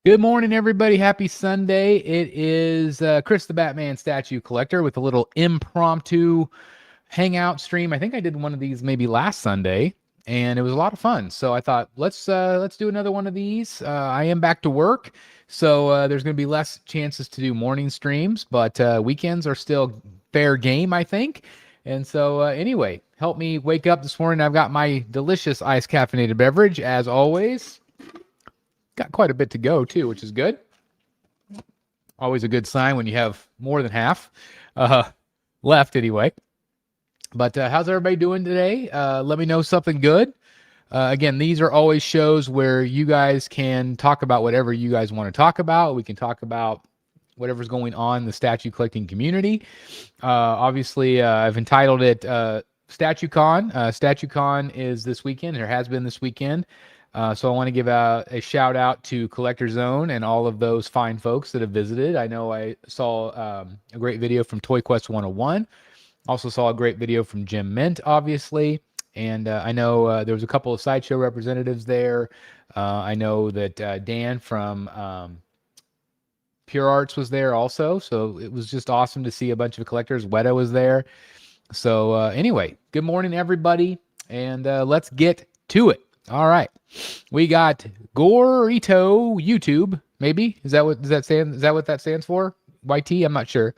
Good morning, everybody. Happy Sunday. It is Chris the Batman statue collector with a little impromptu hangout stream. I think I did one of these maybe last Sunday, and it was a lot of fun. So I thought let's do another one of these. I am back to work, so there's going to be less chances to do morning streams, but weekends are still fair game, I think. And so anyway, help me wake up this morning. I've got my delicious iced caffeinated beverage as always. Got quite a bit to go too, which is good. Always a good sign when you have more than half uh, left anyway. But how's everybody doing today? Let me know something good. Again, these are always shows where you guys can talk about whatever you guys want to talk about. We can talk about whatever's going on in the statue collecting community. Obviously, I've entitled it StatueCon. StatueCon is this weekend, or has been this weekend. So I want to give a shout out to Collector Zone and all of those fine folks that have visited. I know I saw a great video from Toy Quest 101. Also saw a great video from Jim Mint, obviously. And I know there was a couple of Sideshow representatives there. I know that Dan from Pure Arts was there also. So it was just awesome to see a bunch of collectors. Weta was there. So anyway, good morning, everybody. And let's get to it. All right. We got Gorito YouTube, maybe. Is that what that stands for? YT? I'm not sure.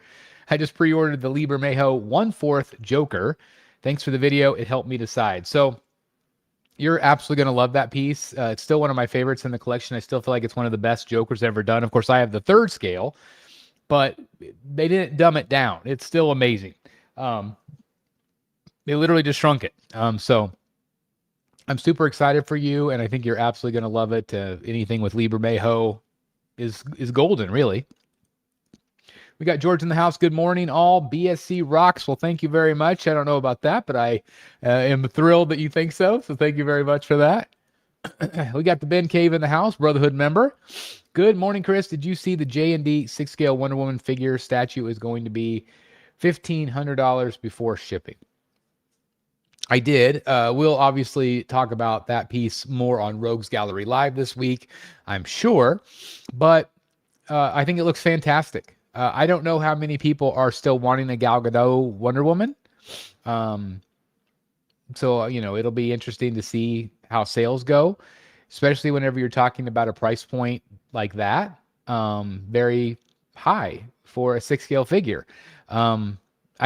I just pre-ordered the Liber Mayho 1/4 Joker. Thanks for the video. It helped me decide. So you're absolutely going to love that piece. It's still one of my favorites in the collection. I still feel like it's one of the best Jokers ever done. Of course, I have the 3rd scale, but they didn't dumb it down. It's still amazing. They literally just shrunk it. So I'm super excited for you, and I think you're absolutely going to love it. Anything with Liber Mayho is golden, really. We got George in the house. Good morning, all. BSC rocks. Well, thank you very much. I don't know about that, but I am thrilled that you think so. So thank you very much for that. We got the Ben Cave in the house, Brotherhood member. Good morning, Chris. Did you see the J&D 6-scale Wonder Woman figure statue is going to be $1,500 before shipping? I did. We'll obviously talk about that piece more on Rogues Gallery Live this week, I'm sure. But I think it looks fantastic. I don't know how many people are still wanting a Gal Gadot Wonder Woman. So, it'll be interesting to see how sales go, especially whenever you're talking about a price point like that. Very high for a 6-scale figure. I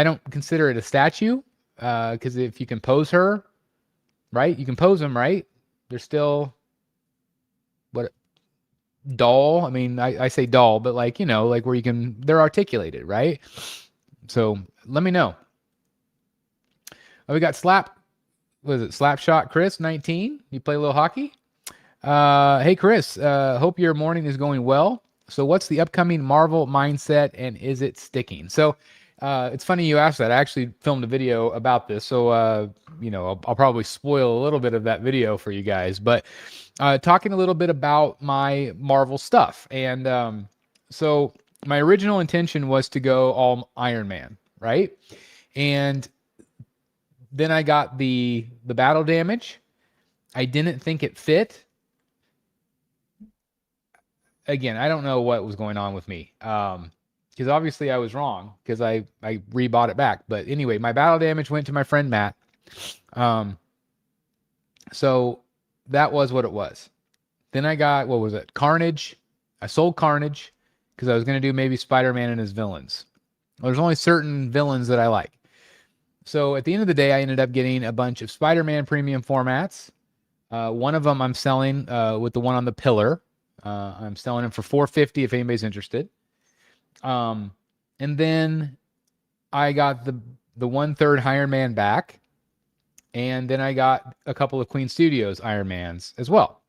don't consider it a statue. Because if you can pose her, right? You can pose them, right? They're still doll. I mean, I say doll, but like where they're articulated, right? So let me know. We got Slapshot Chris 19. You play a little hockey? Hey Chris, hope your morning is going well. So what's the upcoming Marvel mindset and is it sticking? So it's funny you asked that. I actually filmed a video about this, so I'll probably spoil a little bit of that video for you guys. But talking a little bit about my Marvel stuff, and so my original intention was to go all Iron Man, right? And then I got the battle damage. I didn't think it fit. Again, I don't know what was going on with me. Because obviously I was wrong because I rebought it back. But anyway, my battle damage went to my friend Matt. So that was what it was. Then I got, what was it? Carnage. I sold Carnage because I was going to do maybe Spider-Man and his villains. Well, there's only certain villains that I like. So at the end of the day, I ended up getting a bunch of Spider-Man premium formats. One of them I'm selling with the one on the pillar. I'm selling them for $450 if anybody's interested. And then I got the 1/3 Iron Man back, and then I got a couple of Queen Studios Iron Mans as well.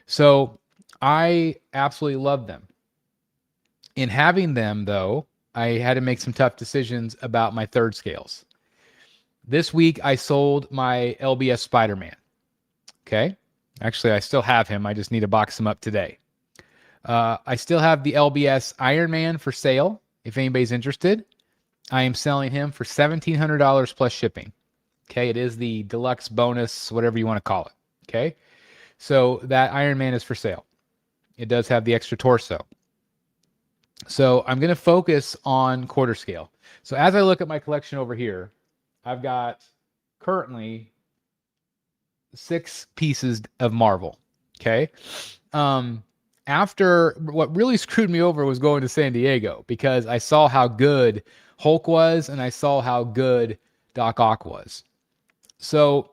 So I absolutely love them. In having them, though, I had to make some tough decisions about my 3rd scales. This week I sold my LBS Spider-Man. Okay, actually I still have him. I just need to box him up today. I still have the LBS Iron Man for sale. If anybody's interested, I am selling him for $1,700 plus shipping. Okay, it is the deluxe bonus, whatever you want to call it. Okay, so that Iron Man is for sale. it does have the extra torso. So I'm going to focus on quarter scale. So as I look at my collection over here, I've got currently 6 pieces of Marvel. Okay. After what really screwed me over was going to San Diego, because I saw how good Hulk was and I saw how good Doc Ock was. So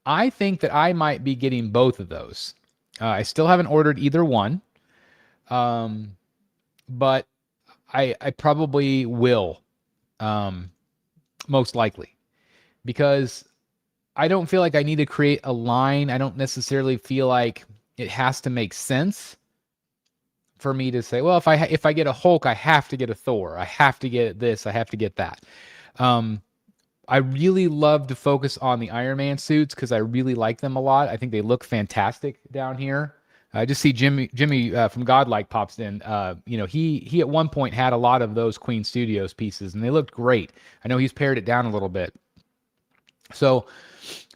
I think that I might be getting both of those. I still haven't ordered either one. But I probably will, most likely, because I don't feel like I need to create a line. I don't necessarily feel like it has to make sense for me to say, well, if I get a Hulk, I have to get a Thor. I have to get this. I have to get that. I really love to focus on the Iron Man suits because I really like them a lot. I think they look fantastic down here. I just see Jimmy from Godlike pops in. He at one point had a lot of those Queen Studios pieces, and they looked great. I know he's pared it down a little bit. So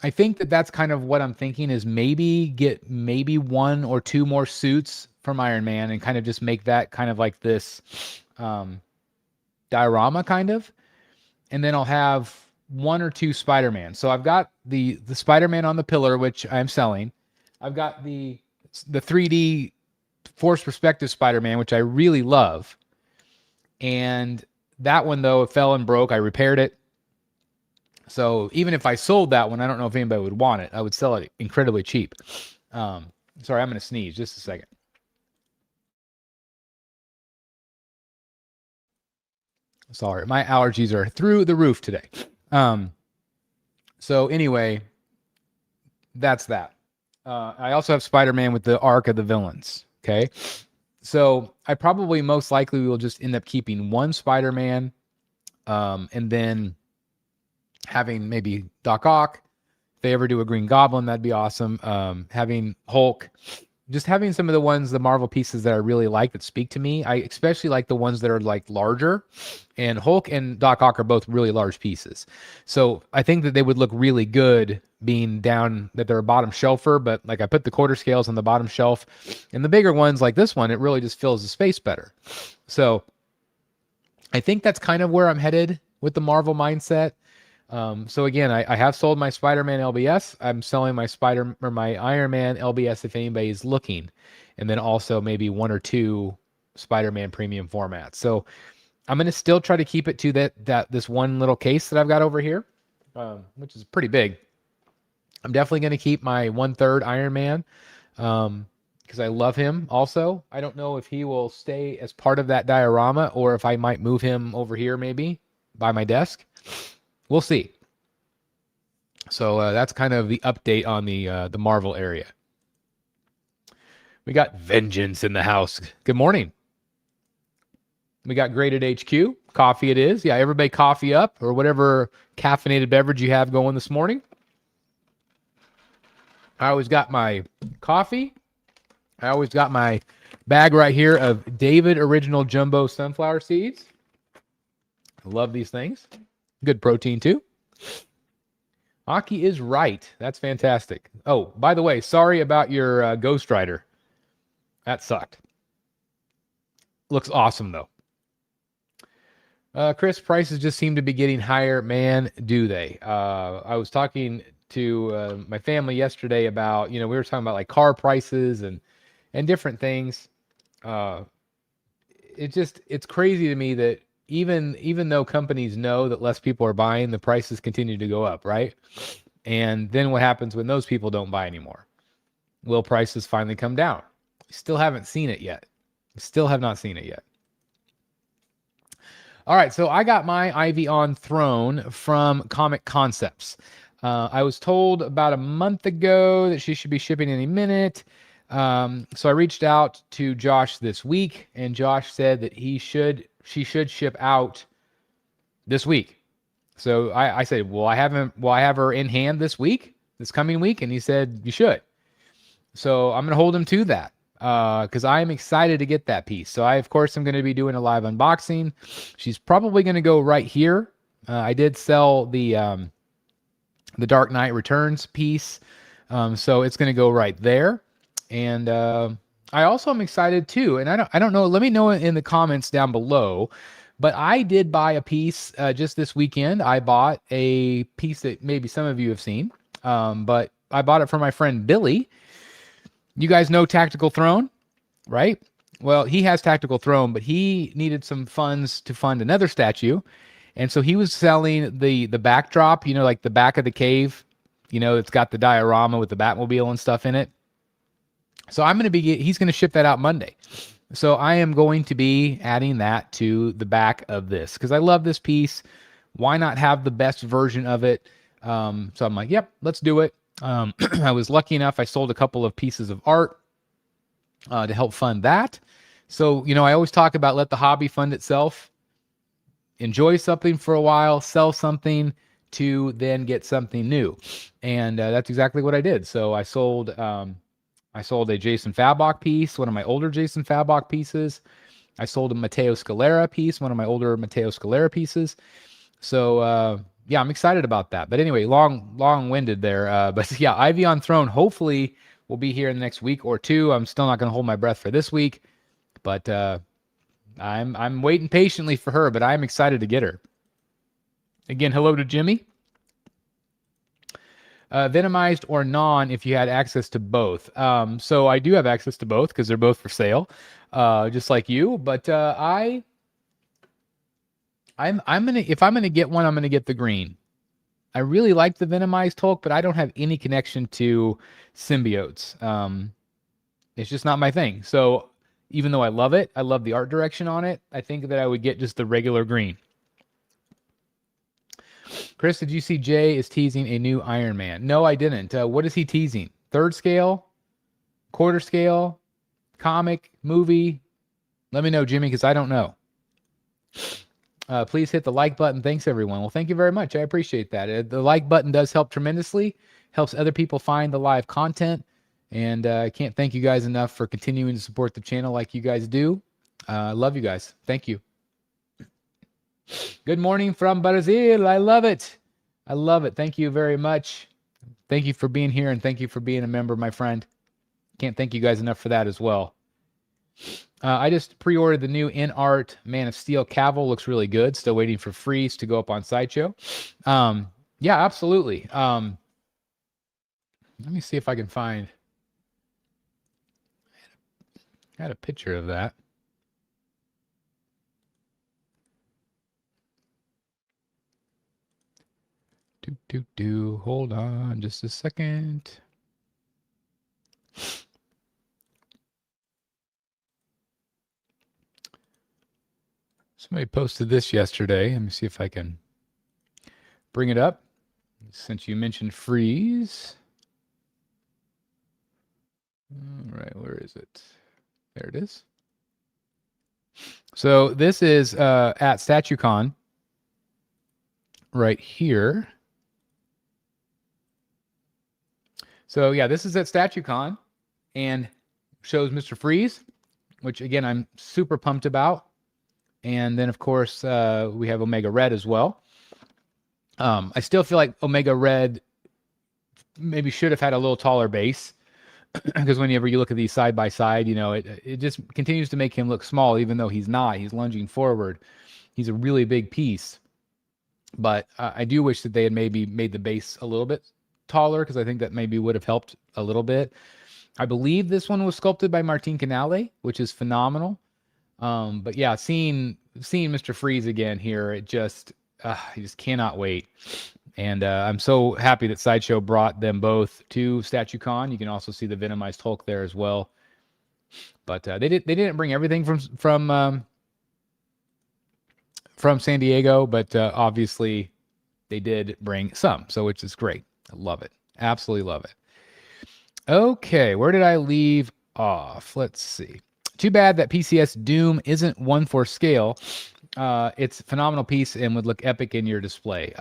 I think that's kind of what I'm thinking, is maybe get one or two more suits from Iron Man and kind of just make that kind of like this diorama kind of. And then I'll have 1 or 2 Spider-Man. So I've got the Spider-Man on the pillar, which I'm selling. I've got the 3D forced perspective Spider-Man, which I really love. And that one, though, it fell and broke. I repaired it. So even if I sold that one, I don't know if anybody would want it. I would sell it incredibly cheap. Sorry, I'm going to sneeze. Just a second. Sorry, my allergies are through the roof today. So anyway, that's that. I also have Spider-Man with the arc of the villains. Okay. So I probably most likely will just end up keeping one Spider-Man, and then having maybe Doc Ock. If they ever do a Green Goblin, that'd be awesome. Having Hulk, just having some of the ones, the Marvel pieces that I really like that speak to me. I especially like the ones that are like larger, and Hulk and Doc Ock are both really large pieces. So I think that they would look really good being down, that they're a bottom shelfer, but like I put the quarter scales on the bottom shelf, and the bigger ones like this one, it really just fills the space better. So I think that's kind of where I'm headed with the Marvel mindset. So again, I have sold my Spider-Man LBS. I'm selling my Iron Man LBS if anybody's looking, and then also maybe 1 or 2 Spider-Man premium formats. So I'm going to still try to keep it to this one little case that I've got over here, which is pretty big. I'm definitely going to keep my 1/3 Iron Man, because I love him also. I don't know if he will stay as part of that diorama or if I might move him over here maybe by my desk. We'll see. So that's kind of the update on the Marvel area. We got Vengeance in the house. Good morning. We got Graded HQ. Coffee it is. Yeah, everybody coffee up, or whatever caffeinated beverage you have going this morning. I always got my coffee. I always got my bag right here of David Original Jumbo Sunflower Seeds. I love these things. Good protein too. Aki is right. That's fantastic. Oh, by the way, sorry about your Ghost Rider. That sucked. Looks awesome though. Chris, prices just seem to be getting higher. Man, do they? I was talking to my family yesterday about, we were talking about like car prices and different things. It's crazy to me that even though companies know that less people are buying, the prices continue to go up, right? And then what happens when those people don't buy anymore? Will prices finally come down? Still haven't seen it yet. Still have not seen it yet. All right, so I got my Ivy on Throne from Comic Concepts. I was told about a month ago that she should be shipping any minute. So I reached out to Josh this week, and Josh said that she should ship out this week. So I said, will I have her in hand this coming week? And he said, you should. So I'm going to hold him to that, because I am excited to get that piece. So I, of course, am going to be doing a live unboxing. She's probably going to go right here. I did sell the Dark Knight Returns piece. So it's going to go right there. And I also am excited too, and I don't know. Let me know in the comments down below. But I did buy a piece just this weekend. I bought a piece that maybe some of you have seen, but I bought it for my friend Billy. You guys know Tactical Throne, right? Well, he has Tactical Throne, but he needed some funds to fund another statue, and so he was selling the backdrop. You know, like the back of the cave. You know, it's got the diorama with the Batmobile and stuff in it. So he's going to ship that out Monday. So I am going to be adding that to the back of this because I love this piece. Why not have the best version of it? So I'm like, yep, let's do it. I was lucky enough. I sold a couple of pieces of art to help fund that. So, you know, I always talk about let the hobby fund itself. Enjoy something for a while, sell something to then get something new. And that's exactly what I did. So I sold a Jason Fabok piece, one of my older Jason Fabok pieces. I sold a Matteo Scalera piece, one of my older Matteo Scalera pieces. So, yeah, I'm excited about that. But anyway, long-winded there. But yeah, Ivy on Throne hopefully will be here in the next week or two. I'm still not going to hold my breath for this week. But I'm waiting patiently for her, but I'm excited to get her. Again, hello to Jimmy. Venomized or non if you had access to both. So I do have access to both because they're both for sale, just like you. But I'm gonna if I'm gonna get one, I'm gonna get the green. I really like the Venomized Hulk, but I don't have any connection to symbiotes. It's just not my thing. So even though I love it, I love the art direction on it, I think that I would get just the regular green. Chris, did you see Jay is teasing a new Iron Man? No, I didn't. What is he teasing? Third scale? Quarter scale? Comic? Movie? Let me know, Jimmy, because I don't know. Please hit the like button. Thanks, everyone. Well, thank you very much. I appreciate that. The like button does help tremendously. Helps other people find the live content. And I can't thank you guys enough for continuing to support the channel like you guys do. I love you guys. Thank you. Good morning from Brazil. I love it. I love it. Thank you very much. Thank you for being here, and thank you for being a member, my friend. Can't thank you guys enough for that as well. I just pre-ordered the new In Art Man of Steel Cavill. Looks really good. Still waiting for Freeze to go up on Sideshow. Yeah, absolutely. Let me see if I can find. I had a picture of that. Hold on just a second. Somebody posted this yesterday. Let me see if I can bring it up. Since you mentioned Freeze. All right, where is it? There it is. So this is at StatueCon right here. So yeah, this is at StatueCon and shows Mr. Freeze, which again, I'm super pumped about. And then of course, we have Omega Red as well. I still feel like Omega Red maybe should have had a little taller base because whenever you look at these side by side, you know, it just continues to make him look small, even though he's not. He's lunging forward. He's a really big piece. But I do wish that they had maybe made the base a little bit taller because I think that maybe would have helped a little bit. I believe this one was sculpted by Martin Canale, which is phenomenal. But yeah, seeing Mr. Freeze again here, I just cannot wait. And I'm so happy that Sideshow brought them both to StatueCon. You can also see the Venomized Hulk there as well. But they didn't bring everything from San Diego, but obviously they did bring some, so which is great. I love it. Absolutely love it. Okay, where did I leave off? Let's see. Too bad that PCS Doom isn't one for scale. It's a phenomenal piece and would look epic in your display.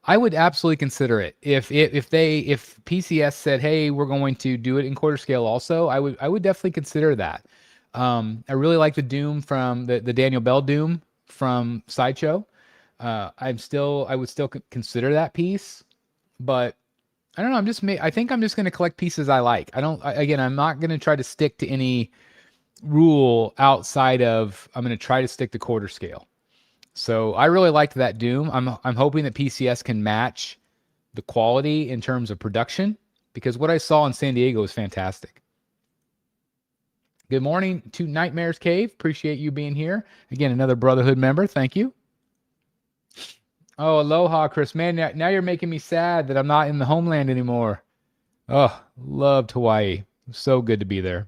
I would absolutely consider it. If PCS said, "Hey, we're going to do it in quarter scale," also, I would definitely consider that. I really like the Doom from the Daniel Bell Doom from Sideshow. I would still consider that piece, but I don't know. I think I'm just going to collect pieces I like. Again, I'm not going to try to stick to any rule outside of, I'm going to try to stick to quarter scale. So I really liked that Doom. I'm hoping that PCS can match the quality in terms of production, because what I saw in San Diego was fantastic. Good morning to Nightmares Cave. Appreciate you being here. Again, another Brotherhood member. Thank you. Oh, aloha, Chris. Man, now you're making me sad that I'm not in the homeland anymore. Oh, loved Hawaii. So good to be there.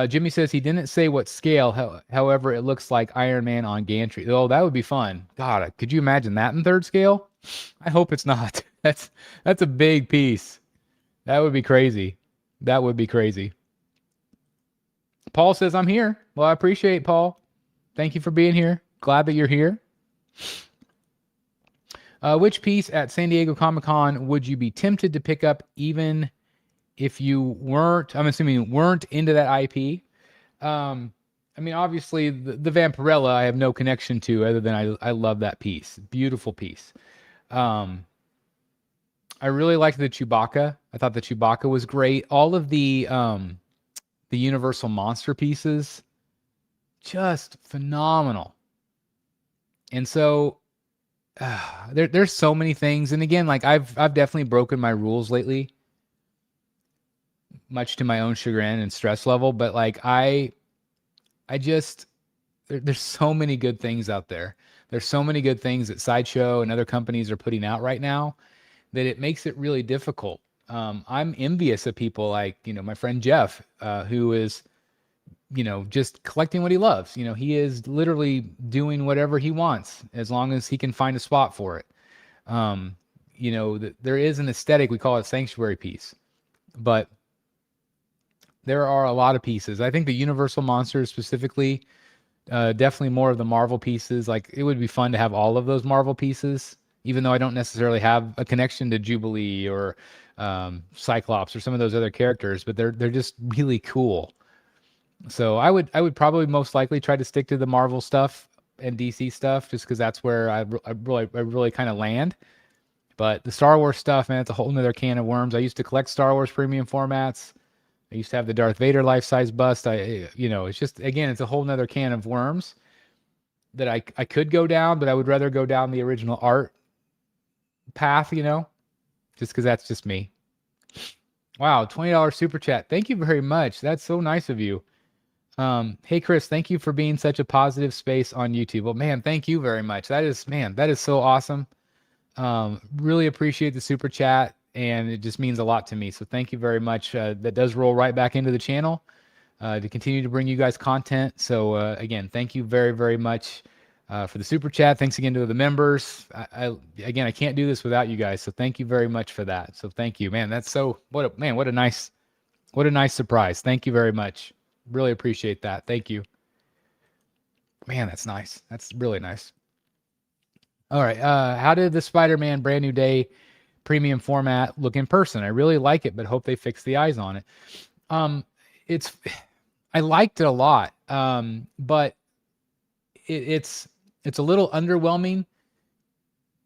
Jimmy says he didn't say what scale. However, it looks like Iron Man on gantry. Oh, that would be fun. God, could you imagine that in third scale? I hope it's not. That's a big piece. That would be crazy. That would be crazy. Paul says I'm here. Well, I appreciate Paul. Thank you for being here. Glad that you're here. Which piece at San Diego Comic-Con would you be tempted to pick up even if you weren't, I'm assuming, weren't into that IP? I mean, obviously, the Vampirella I have no connection to other than I love that piece. Beautiful piece. I really liked the Chewbacca. I thought the Chewbacca was great. All of the Universal Monster pieces, just phenomenal. And so there's so many things. And again, like I've definitely broken my rules lately, much to my own chagrin and stress level. But like there's so many good things out there. There's so many good things that Sideshow and other companies are putting out right now that it makes it really difficult. I'm envious of people like, my friend Jeff, who is, just collecting what he loves. He is literally doing whatever he wants as long as he can find a spot for it. There is an aesthetic, we call it sanctuary piece, but there are a lot of pieces. I think the Universal Monsters specifically, definitely more of the Marvel pieces. Like it would be fun to have all of those Marvel pieces, even though I don't necessarily have a connection to Jubilee or Cyclops or some of those other characters, but they're just really cool. So I would probably most likely try to stick to the Marvel stuff and DC stuff, just because that's where I really kind of land. But the Star Wars stuff, man, it's a whole nother can of worms. I used to collect Star Wars premium formats. I used to have the Darth Vader life-size bust. It's just, again, it's a whole nother can of worms that I could go down, but I would rather go down the original art path, just because that's just me. Wow, $20 super chat. Thank you very much. That's so nice of you. Hey Chris, thank you for being such a positive space on YouTube. Well, man, thank you very much. That is so awesome. Really appreciate the super chat, and it just means a lot to me. So thank you very much. That does roll right back into the channel to continue to bring you guys content. So again, thank you very, very much for the super chat. Thanks again to the members. I can't do this without you guys. So thank you very much for that. So thank you, man. That's what a nice surprise. Thank you very much. Really appreciate that. Thank you. Man, that's nice. That's really nice. All right. How did the Spider-Man Brand New Day premium format look in person? I really like it, but hope they fix the eyes on it. I liked it a lot. But it's a little underwhelming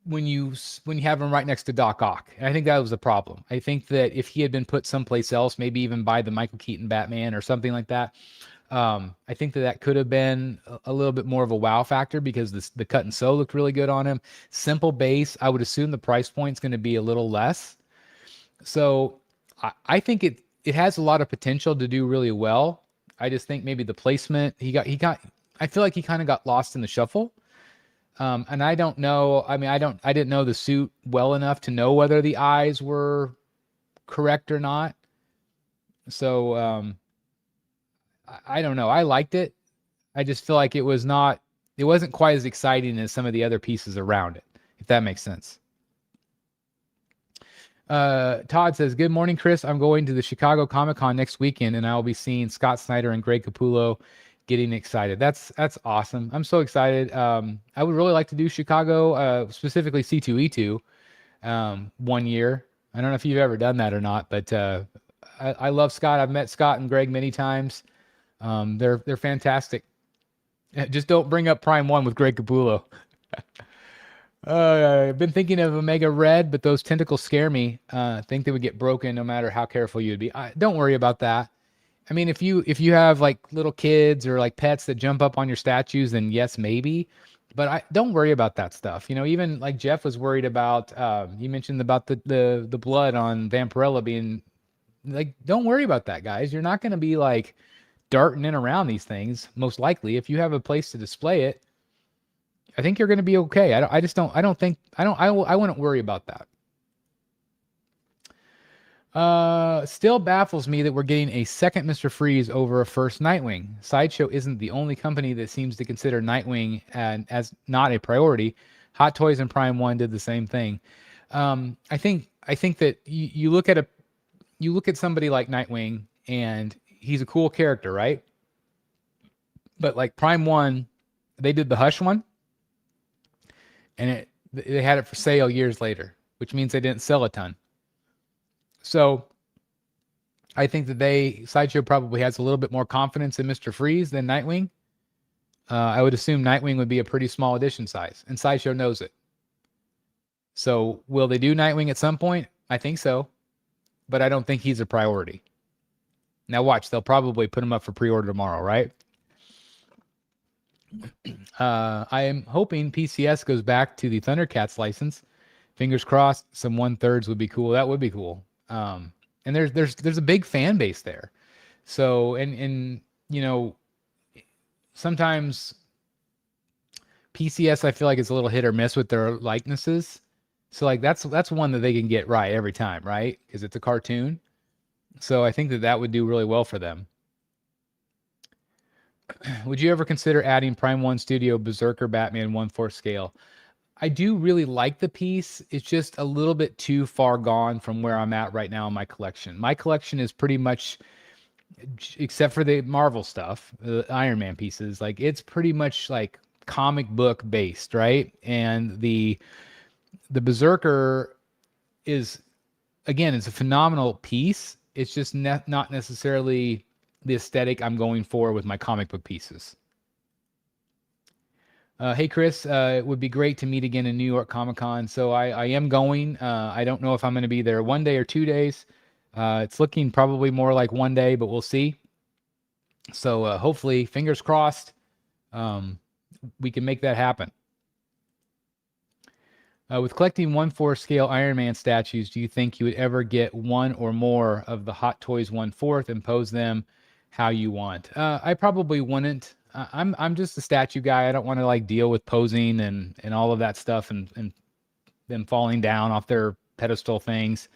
when you have him right next to Doc Ock. And I think that was the problem. I think that if he had been put someplace else, maybe even by the Michael Keaton Batman or something like that, I think that could have been a little bit more of a wow factor, because the cut and sew looked really good on him. Simple base, I would assume the price point's going to be a little less. So I think it has a lot of potential to do really well. I just think maybe the placement, I feel like he kind of got lost in the shuffle. And I don't know. I mean, I didn't know the suit well enough to know whether the eyes were correct or not. So, I don't know. I liked it. I just feel like it wasn't quite as exciting as some of the other pieces around it, if that makes sense. Todd says, good morning, Chris. I'm going to the Chicago Comic-Con next weekend, and I will be seeing Scott Snyder and Greg Capullo. Getting excited. That's awesome. I'm so excited. I would really like to do Chicago, specifically C2E2, 1 year. I don't know if you've ever done that or not, but I love Scott. I've met Scott and Greg many times. They're fantastic. Just don't bring up Prime 1 with Greg Capullo. I've been thinking of Omega Red, but those tentacles scare me. I think they would get broken no matter how careful you'd be. Don't worry about that. I mean, if you have like little kids or like pets that jump up on your statues, then yes, maybe. But I don't worry about that stuff. You know, even like Jeff was worried about. You mentioned about the blood on Vampirella being like. Don't worry about that, guys. You're not going to be like darting in around these things. Most likely, if you have a place to display it, I think you're going to be okay. I just don't. I don't think. I wouldn't worry about that. Still baffles me that we're getting a second Mr. Freeze over a first Nightwing. Sideshow isn't the only company that seems to consider Nightwing as not a priority. Hot Toys and Prime One did the same thing. I think that you look at somebody like Nightwing and he's a cool character, right? But like Prime One, they did the Hush one, and they had it for sale years later, which means they didn't sell a ton. So I think that Sideshow probably has a little bit more confidence in Mr. Freeze than Nightwing. I would assume Nightwing would be a pretty small edition size, and Sideshow knows it. So will they do Nightwing at some point? I think so, but I don't think he's a priority. Now watch, they'll probably put him up for pre-order tomorrow, right? I am hoping PCS goes back to the Thundercats license. Fingers crossed. Some 1/3 would be cool. That would be cool. And there's a big fan base there. So and you know, sometimes PCS I feel like it's a little hit or miss with their likenesses. So like that's one that they can get right every time, right? Because it's a cartoon. So I think that would do really well for them. Would you ever consider adding Prime One Studio Berserker Batman 1/4 scale? I do really like the piece. It's just a little bit too far gone from where I'm at right now in my collection. My collection is pretty much, except for the Marvel stuff, the Iron Man pieces, like it's pretty much like comic book based, right? And the Berserker is, again, it's a phenomenal piece. It's just not necessarily the aesthetic I'm going for with my comic book pieces. Hey, Chris, it would be great to meet again in New York Comic Con. So I am going. I don't know if I'm going to be there 1 day or 2 days. It's looking probably more like 1 day, but we'll see. So hopefully, fingers crossed, we can make that happen. With collecting 1/4 scale Iron Man statues, do you think you would ever get one or more of the Hot Toys 1/4 and pose them how you want? I probably wouldn't. I'm just a statue guy. I don't want to like deal with posing and all of that stuff and them falling down off their pedestal things.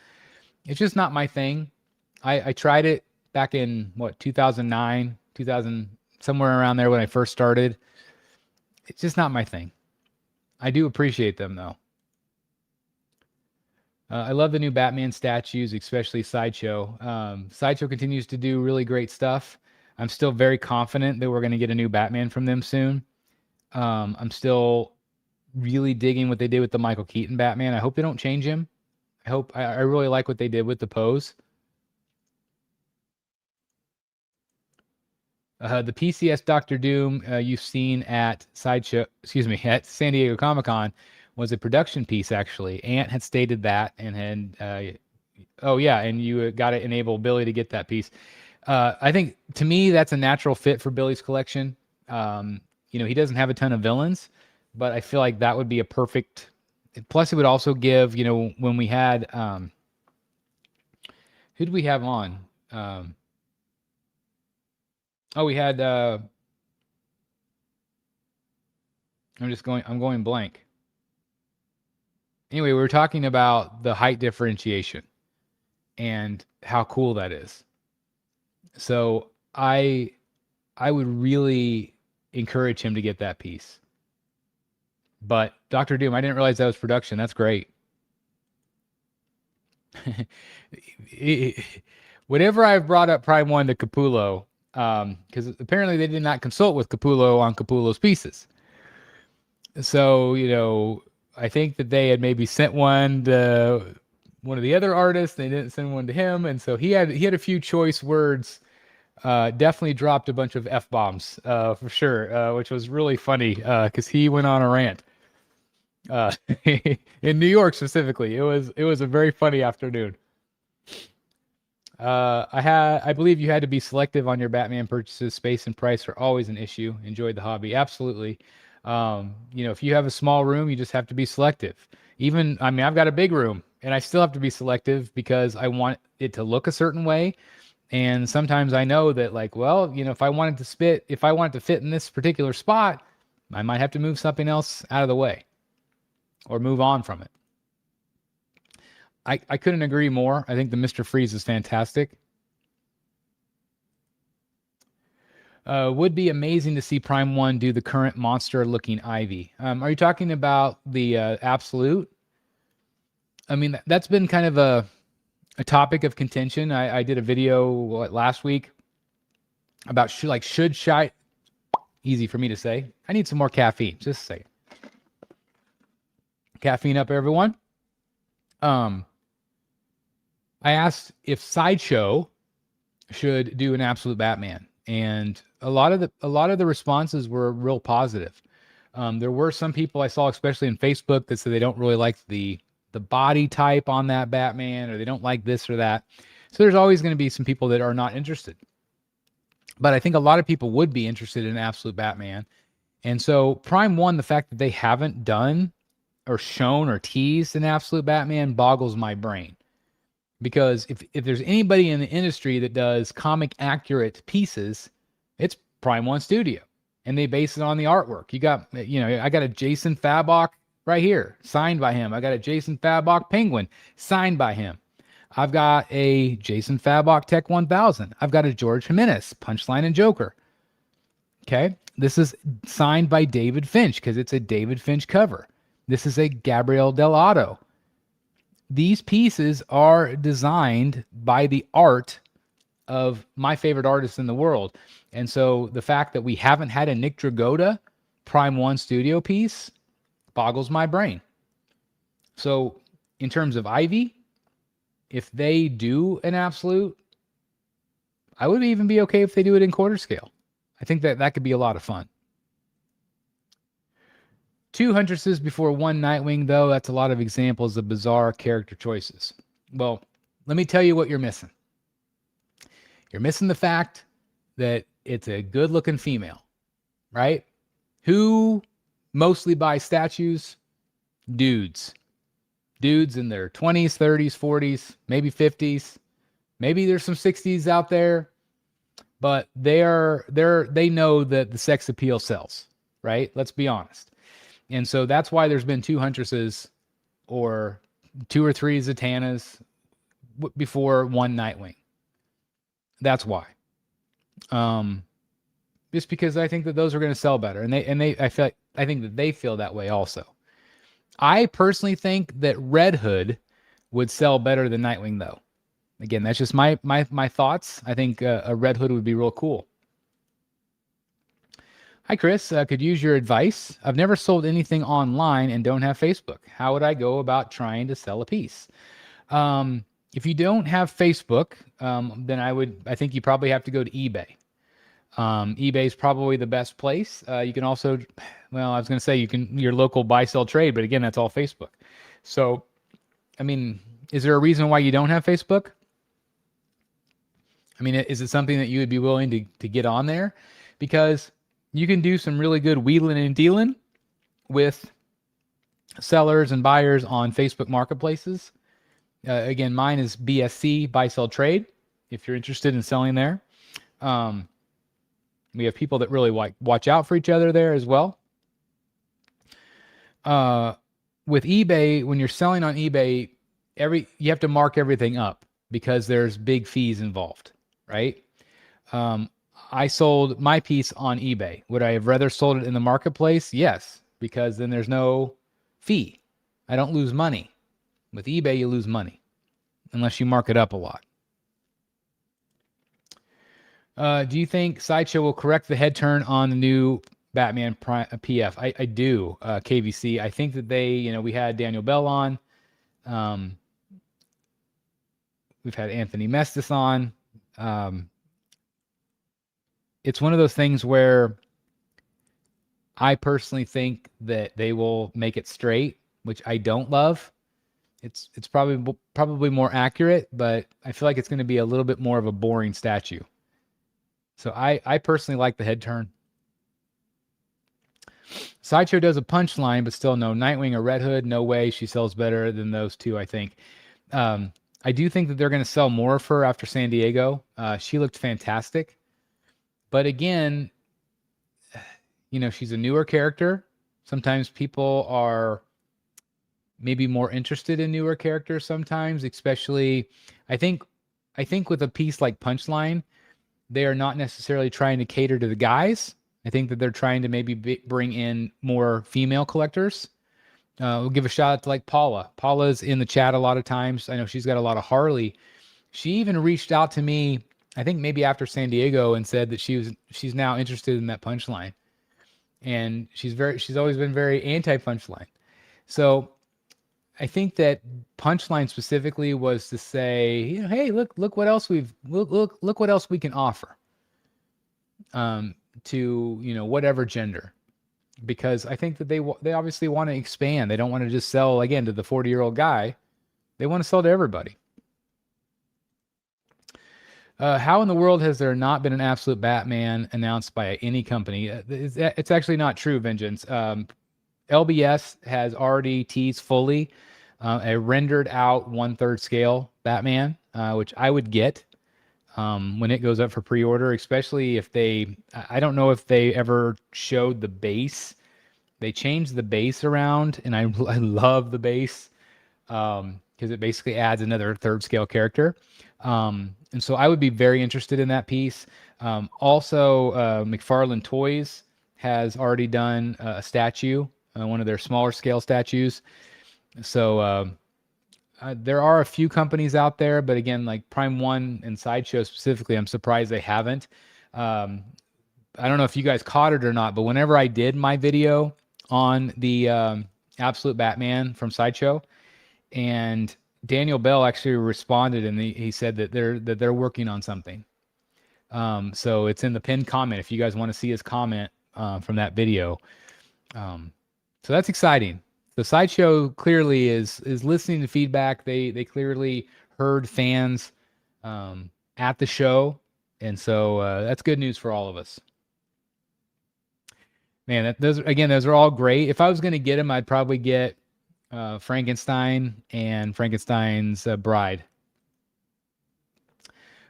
It's just not my thing. I tried it back in 2009, 2000, somewhere around there when I first started. It's just not my thing. I do appreciate them though. I love the new Batman statues, especially Sideshow. Sideshow continues to do really great stuff. I'm still very confident that we're going to get a new Batman from them soon. I'm still really digging what they did with the Michael Keaton Batman. I hope they don't change him. I really like what they did with the pose. The PCS Doctor Doom you've seen at at San Diego Comic-Con was a production piece, actually. Ant had stated that and had, oh yeah, and you got to enable Billy to get that piece. I think, to me, that's a natural fit for Billy's collection. He doesn't have a ton of villains, but I feel like that would be a perfect... Plus, it would also give, when we had... who did we have on? We had... I'm going blank. Anyway, we were talking about the height differentiation and how cool that is. So I would really encourage him to get that piece. But Dr. Doom, I didn't realize that was production. That's great. Whenever I've brought up Prime 1 to Capullo, because apparently they did not consult with Capullo on Capullo's pieces. So, I think that they had maybe sent one to one of the other artists. They didn't send one to him. And so he had a few choice words, definitely dropped a bunch of F-bombs, for sure, which was really funny, because he went on a rant. uh, in New York specifically. It was a very funny afternoon. I believe you had to be selective on your Batman purchases. Space and price are always an issue. Enjoyed the hobby. Absolutely. If you have a small room, you just have to be selective. I mean, I've got a big room and I still have to be selective because I want it to look a certain way. And sometimes I know that like, well, if I want it to fit in this particular spot, I might have to move something else out of the way or move on from it. I couldn't agree more. I think the Mr. Freeze is fantastic. Would be amazing to see Prime 1 do the current monster-looking Ivy. Are you talking about the Absolute? I mean, that's been kind of a topic of contention. I did a video last week about should shy. Easy for me to say. I need some more caffeine. Just say caffeine up, everyone. I asked if Sideshow should do an Absolute Batman, and a lot of the responses were real positive. There were some people I saw, especially in Facebook, that said they don't really like the body type on that Batman, or they don't like this or that. So there's always going to be some people that are not interested. But I think a lot of people would be interested in Absolute Batman. And so Prime 1, the fact that they haven't done or shown or teased an Absolute Batman boggles my brain. Because if there's anybody in the industry that does comic accurate pieces, it's Prime 1 Studio. And they base it on the artwork. I got a Jason Fabok right here, signed by him. I got a Jason Fabok Penguin, signed by him. I've got a Jason Fabok Tech 1000. I've got a George Jimenez, Punchline and Joker. Okay. This is signed by David Finch because it's a David Finch cover. This is a Gabriel Dell'Otto. These pieces are designed by the art of my favorite artist in the world. And so the fact that we haven't had a Nick Dragotta Prime 1 Studio piece boggles my brain. So in terms of Ivy, if they do an Absolute, I would even be okay if they do it in quarter scale. I think that could be a lot of fun. 2 Huntresses before 1 Nightwing, though. That's a lot of examples of bizarre character choices. Well, let me tell you what you're missing. You're missing the fact that it's a good-looking female, right? Who mostly buys statues? Dudes. Dudes in their 20s, 30s, 40s, maybe 50s. Maybe there's some 60s out there, but they know that the sex appeal sells, right? Let's be honest. And so that's why there's been 2 Huntresses or 2 or 3 Zatannas before 1 Nightwing. That's why. Just because I think that those are going to sell better, and I think that they feel that way also. I personally think that Red Hood would sell better than Nightwing, though. Again, that's just my thoughts. I think a Red Hood would be real cool. Hi, Chris. Could use your advice. I've never sold anything online and don't have Facebook. How would I go about trying to sell a piece? If you don't have Facebook, then I think you probably have to go to eBay. eBay is probably the best place. You can also, I was going to say your local buy, sell, trade, but again, that's all Facebook. So, I mean, is there a reason why you don't have Facebook? I mean, is it something that you would be willing to get on there? Because you can do some really good wheeling and dealing with sellers and buyers on Facebook marketplaces. Again, mine is BSC, buy, sell, trade, if you're interested in selling there. We have people that really watch out for each other there as well. With eBay, when you're selling on eBay, you have to mark everything up because there's big fees involved, right? I sold my piece on eBay. Would I have rather sold it in the marketplace? Yes, because then there's no fee. I don't lose money. With eBay, you lose money unless you mark it up a lot. Do you think Sideshow will correct the head turn on the new Batman PF? I do, KVC. I think that we had Daniel Bell on. We've had Anthony Mestis on. It's one of those things where I personally think that they will make it straight, which I don't love. It's probably more accurate, but I feel like it's going to be a little bit more of a boring statue. So I personally like the head turn. Sideshow does a punchline, but still no Nightwing or Red Hood. No way. She sells better than those two, I think. I do think that they're going to sell more of her after San Diego. She looked fantastic. But again, she's a newer character. Sometimes people are maybe more interested in newer characters sometimes, especially I think with a piece like Punchline, they are not necessarily trying to cater to the guys. I think that they're trying to maybe bring in more female collectors. We'll give a shout out to like Paula. Paula's in the chat a lot of times. I know she's got a lot of Harley. She even reached out to me, I think maybe after San Diego, and said that she's now interested in that Punchline. And she's always been very anti-Punchline. So I think that Punchline specifically was to say, hey, look what else look what else we can offer. To whatever gender, because I think that they obviously want to expand. They don't want to just sell again to the 40-year-old guy. They want to sell to everybody. How in the world has there not been an absolute Batman announced by any company? It's actually not true, Vengeance. LBS has already teased fully a rendered out 1/3 scale Batman, which I would get when it goes up for pre-order, especially if I don't know if they ever showed the base. They changed the base around, and I love the base because it basically adds another 3rd scale character. And so I would be very interested in that piece. Also, McFarlane Toys has already done a statue, one of their smaller scale statues. So there are a few companies out there, but again, like Prime One and Sideshow specifically, I'm surprised they haven't. I don't know if you guys caught it or not, but whenever I did my video on the Absolute Batman from Sideshow, and Daniel Bell actually responded, and he said that they're working on something. So it's in the pinned comment if you guys want to see his comment from that video. So that's exciting. The Sideshow clearly is listening to feedback. They clearly heard fans at the show, and so that's good news for all of us. Man, those are all great. If I was going to get them, I'd probably get Frankenstein and Frankenstein's Bride.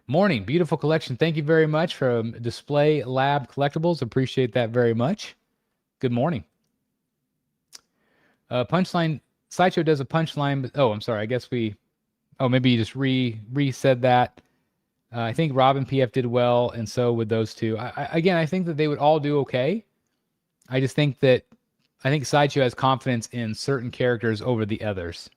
Morning, beautiful collection. Thank you very much from Display Lab Collectibles. Appreciate that very much. Good morning. Punchline, Sideshow does a punchline, but I'm sorry. I guess maybe you just re-said that. I think Rob and PF did well, and so would those two. I think that they would all do okay. I just think Sideshow has confidence in certain characters over the others.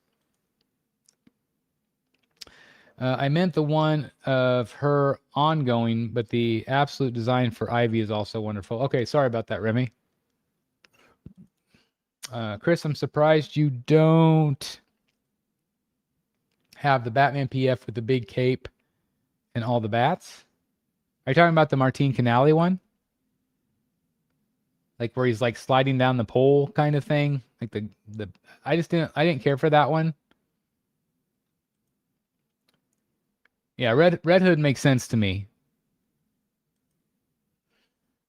I meant the one of her ongoing, but the absolute design for Ivy is also wonderful. Okay, sorry about that, Remy. Chris, I'm surprised you don't have the Batman PF with the big cape and all the bats. Are you talking about the Martine Canale one? Like where he's like sliding down the pole kind of thing? Like I didn't care for that one. Yeah, Red Hood makes sense to me.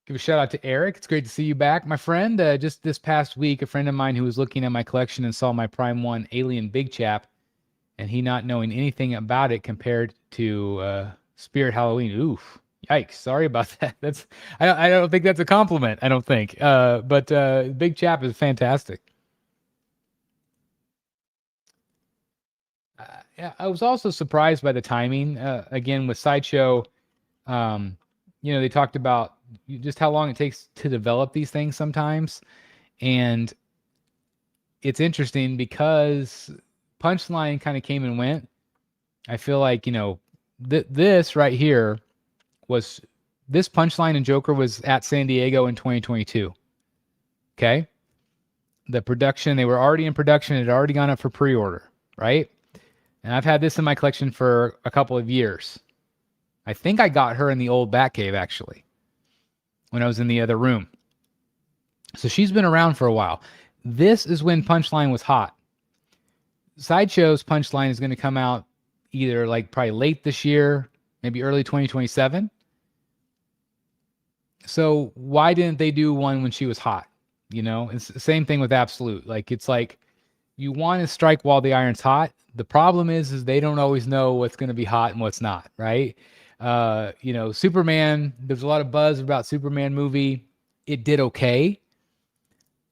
Give a shout out to Eric. It's great to see you back, my friend. Just this past week, a friend of mine who was looking at my collection and saw my Prime 1 Alien Big Chap, and he not knowing anything about it compared to Spirit Halloween. Oof. Yikes. Sorry about that. I don't think that's a compliment, I don't think. But Big Chap is fantastic. Yeah, I was also surprised by the timing. Again, with Sideshow, they talked about just how long it takes to develop these things sometimes. And it's interesting because Punchline kind of came and went. I feel like, this right here this Punchline and Joker was at San Diego in 2022. Okay. The production, they were already in production. It had already gone up for pre-order, right? And I've had this in my collection for a couple of years. I think I got her in the old Batcave, actually, when I was in the other room. So she's been around for a while. This is when Punchline was hot. Sideshow's Punchline is going to come out either like probably late this year, maybe early 2027. So why didn't they do one when she was hot? It's the same thing with Absolute. Like, it's like you want to strike while the iron's hot. The problem is they don't always know what's going to be hot and what's not, right? Superman, there's a lot of buzz about Superman movie. It did okay.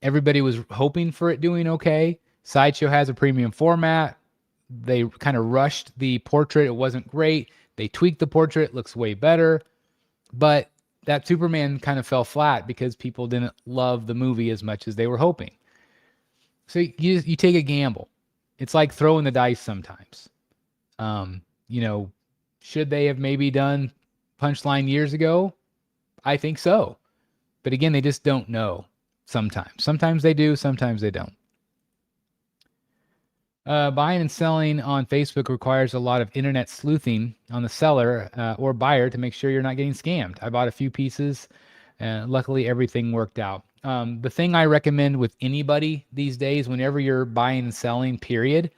Everybody was hoping for it doing okay. Sideshow has a premium format. They kind of rushed the portrait. It wasn't great. They tweaked the portrait. Looks way better. But that Superman kind of fell flat because people didn't love the movie as much as they were hoping. So you take a gamble. It's like throwing the dice sometimes. Should they have maybe done Punchline years ago? I think so. But again, they just don't know sometimes. Sometimes they do, sometimes they don't. Buying and selling on Facebook requires a lot of internet sleuthing on the seller or buyer to make sure you're not getting scammed. I bought a few pieces, and luckily everything worked out. The thing I recommend with anybody these days, whenever you're buying and selling, period,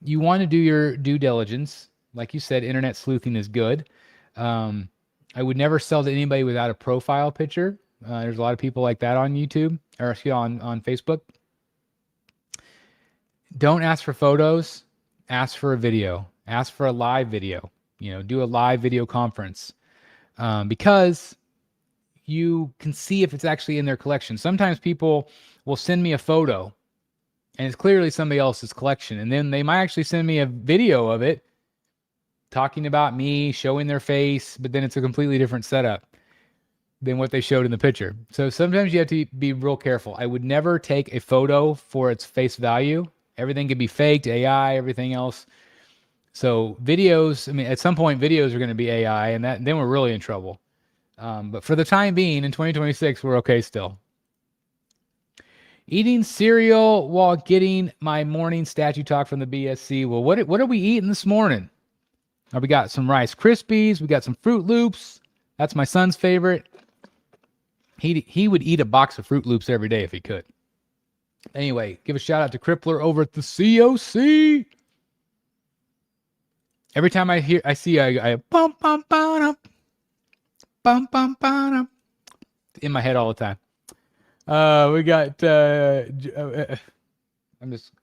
you want to do your due diligence. Like you said, internet sleuthing is good. I would never sell to anybody without a profile picture. There's a lot of people like that on YouTube, or excuse me, on Facebook. Don't ask for photos. Ask for a video. Ask for a live video. Do a live video conference because you can see if it's actually in their collection. Sometimes people will send me a photo and it's clearly somebody else's collection. And then they might actually send me a video of it talking about me, showing their face, but then it's a completely different setup than what they showed in the picture. So sometimes you have to be real careful. I would never take a photo for its face value. Everything could be faked, AI, everything else. So videos, at some point videos are going to be AI, and then we're really in trouble. But for the time being, in 2026, we're okay still. Eating cereal while getting my morning statue talk from the BSC. Well, what are we eating this morning? We got some Rice Krispies. We got some Fruit Loops. That's my son's favorite. He would eat a box of Fruit Loops every day if he could. Anyway, give a shout out to Crippler over at the COC. Every time I see I bum bum bum bum bum bum in my head all the time. We got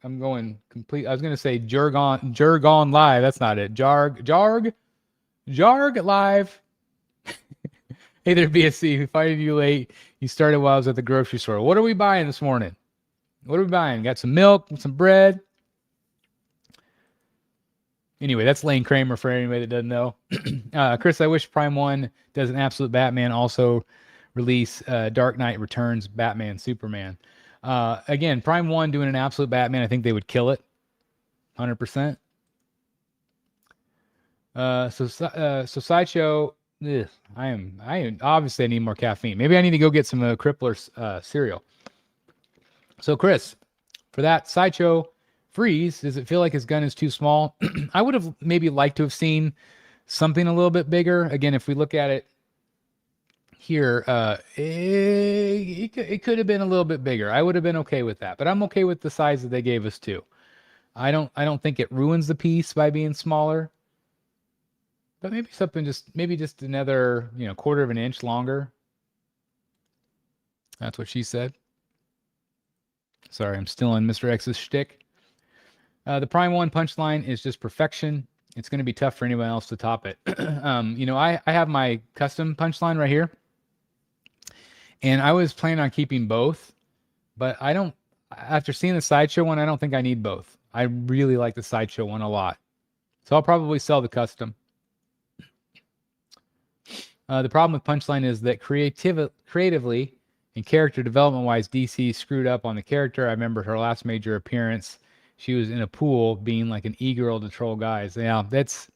I'm going complete. I was gonna say Jergon live. That's not it. Jarg live. Hey there, BSC. We fired you late. You started while I was at the grocery store. What are we buying this morning? What are we buying? Got some milk, some bread. Anyway, that's Lane Kramer for anybody that doesn't know. Chris, I wish Prime 1 does an Absolute Batman also release Dark Knight Returns Batman Superman. Again, Prime 1 doing an Absolute Batman, I think they would kill it. 100%. So Sideshow, I am obviously I need more caffeine. Maybe I need to go get some Crippler's cereal. So Chris, for that Sideshow freeze, does it feel like his gun is too small? I would have maybe liked to have seen something a little bit bigger. Again, if we look at it here, it could have been a little bit bigger. I would have been okay with that, but I'm okay with the size that they gave us too. I don't think it ruins the piece by being smaller, but maybe something just another, quarter of an inch longer. That's what she said. Sorry, I'm still on Mr. X's shtick. The Prime 1 punchline is just perfection. It's going to be tough for anyone else to top it. I have my custom punchline right here. And I was planning on keeping both. But after seeing the Sideshow one, I don't think I need both. I really like the Sideshow one a lot. So I'll probably sell the custom. The problem with punchline is that creatively and character development-wise, DC screwed up on the character. I remember her last major appearance. She was in a pool being like an e-girl to troll guys. Yeah, that's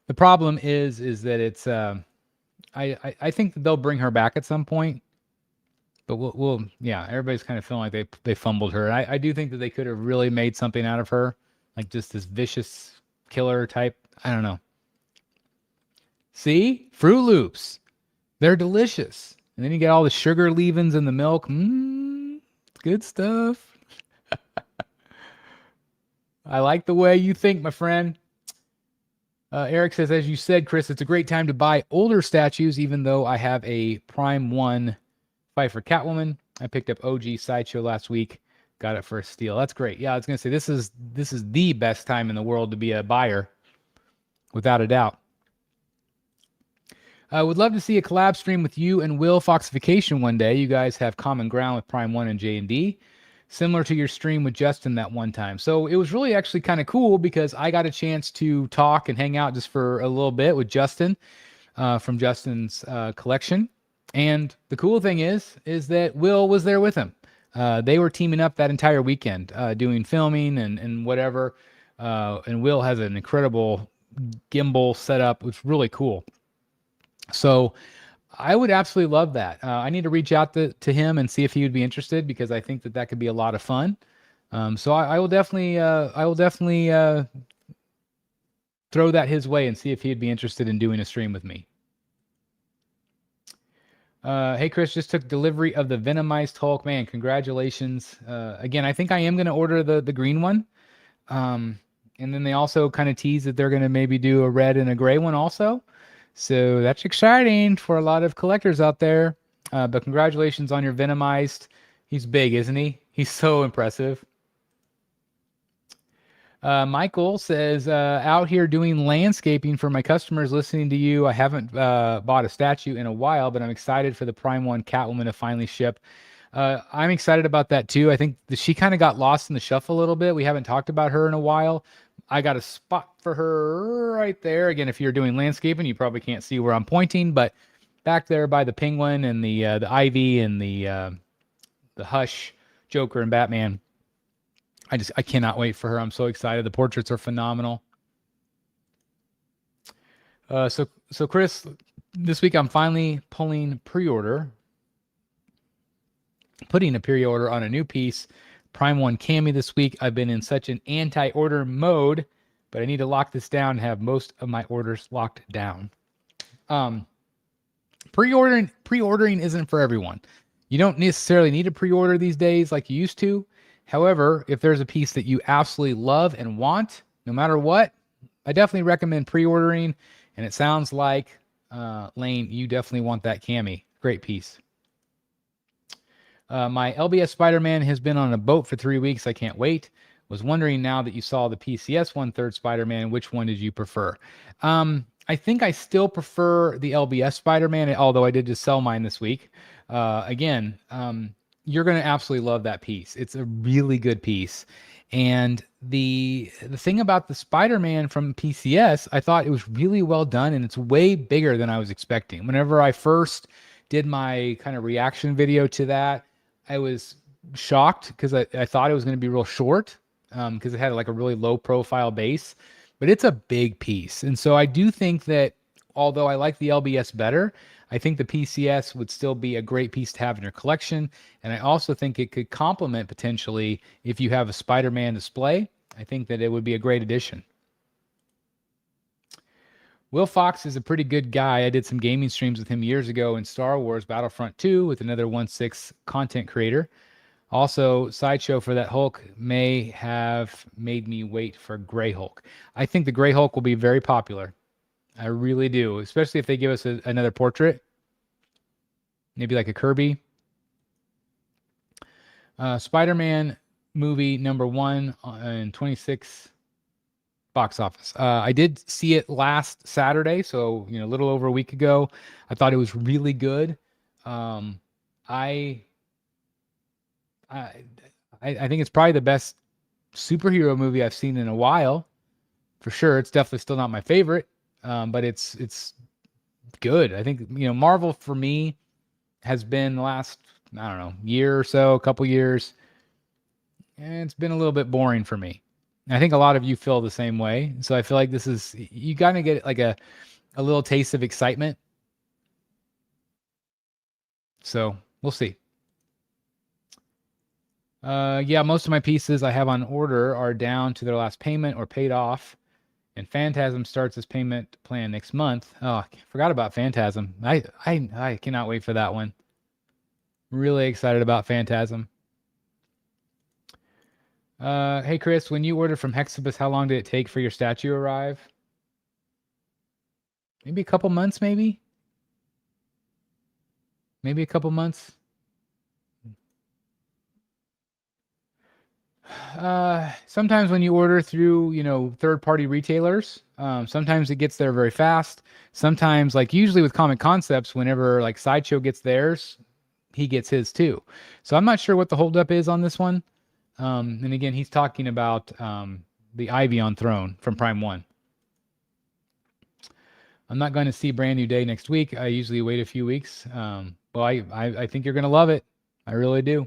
the problem is that it's I think that they'll bring her back at some point. But we'll everybody's kind of feeling like they fumbled her. And I do think that they could have really made something out of her, like just this vicious killer type. I don't know. See? Fruit Loops. They're delicious. And then you get all the sugar leavings in the milk. Good stuff. I like the way you think, my friend. Eric says, as you said, Chris, it's a great time to buy older statues, even though I have a Prime 1 fight for Catwoman. I picked up OG Sideshow last week. Got it for a steal. That's great. Yeah, I was going to say, this is the best time in the world to be a buyer, without a doubt. I would love to see a collab stream with you and Will Foxification one day. You guys have common ground with Prime 1 and J&D, similar to your stream with Justin that one time. So it was really actually kind of cool because I got a chance to talk and hang out just for a little bit with Justin from Justin's collection. And the cool thing is that Will was there with him. They were teaming up that entire weekend, doing filming and whatever. And Will has an incredible gimbal setup, which is really cool. So I would absolutely love that. I need to reach out to him and see if he would be interested, because I think that could be a lot of fun. So I will definitely throw that his way and see if he'd be interested in doing a stream with me. Hey, Chris, just took delivery of the Venomized Hulk. Man, congratulations. Again, I think I am going to order the green one. And then they also kind of tease that they're going to maybe do a red and a gray one also. So that's exciting for a lot of collectors out there. But congratulations on your Venomized. He's big, isn't he? He's so impressive. Michael says, out here doing landscaping for my customers, listening to you. I haven't bought a statue in a while, but I'm excited for the Prime 1 Catwoman to finally ship. I'm excited about that too. I think that she kind of got lost in the shuffle a little bit. We haven't talked about her in a while. I got a spot for her right there. Again, if you're doing landscaping, you probably can't see where I'm pointing, but back there by the Penguin and the Ivy and the Hush, Joker, and Batman. I cannot wait for her. I'm so excited. The portraits are phenomenal. So Chris, this week I'm finally putting a pre-order on a new piece, Prime 1 Cami this week. I've been in such an anti-order mode, but I need to lock this down and have most of my orders locked down. Pre-ordering isn't for everyone. You don't necessarily need to pre-order these days like you used to. However, if there's a piece that you absolutely love and want, no matter what, I definitely recommend pre-ordering. And it sounds like, Lane, you definitely want that Cami. Great piece. My LBS Spider-Man has been on a boat for 3 weeks. I can't wait. Was wondering, now that you saw the PCS 1/3 Spider-Man, which one did you prefer? I think I still prefer the LBS Spider-Man, although I did just sell mine this week. Again, you're going to absolutely love that piece. It's a really good piece. And the thing about the Spider-Man from PCS, I thought it was really well done, and it's way bigger than I was expecting. Whenever I first did my kind of reaction video to that, I was shocked because I thought it was going to be real short, because it had like a really low profile base, but it's a big piece. And so I do think that although I like the LBS better, I think the PCS would still be a great piece to have in your collection. And I also think it could complement potentially if you have a Spider-Man display. I think that it would be a great addition. Will Fox is a pretty good guy. I did some gaming streams with him years ago in Star Wars Battlefront 2 with another 1/6 content creator. Also, Sideshow for that Hulk may have made me wait for Gray Hulk. I think the Gray Hulk will be very popular. I really do, especially if they give us another portrait. Maybe like a Kirby. Spider-Man movie #1 in 26 box office. I did see it last Saturday, so a little over a week ago. I thought it was really good. I think it's probably the best superhero movie I've seen in a while, for sure. It's definitely still not my favorite, but it's good. I think Marvel for me has been the last, I don't know, year or so, a couple years, and it's been a little bit boring for me. I think a lot of you feel the same way. So I feel like you got to get like a little taste of excitement. So we'll see. Yeah, most of my pieces I have on order are down to their last payment or paid off. And Phantasm starts its payment plan next month. Oh, I forgot about Phantasm. I cannot wait for that one. Really excited about Phantasm. Hey Chris, when you ordered from Hexabus, how long did it take for your statue to arrive? Maybe a couple months, maybe a couple months. Sometimes when you order through, third-party retailers, sometimes it gets there very fast. Sometimes, like usually with Comic Concepts, whenever like Sideshow gets theirs, he gets his too. So I'm not sure what the holdup is on this one. And again, he's talking about the Ivy on Throne from Prime 1. I'm not going to see Brand New Day next week. I usually wait a few weeks. Well, I think you're going to love it. I really do.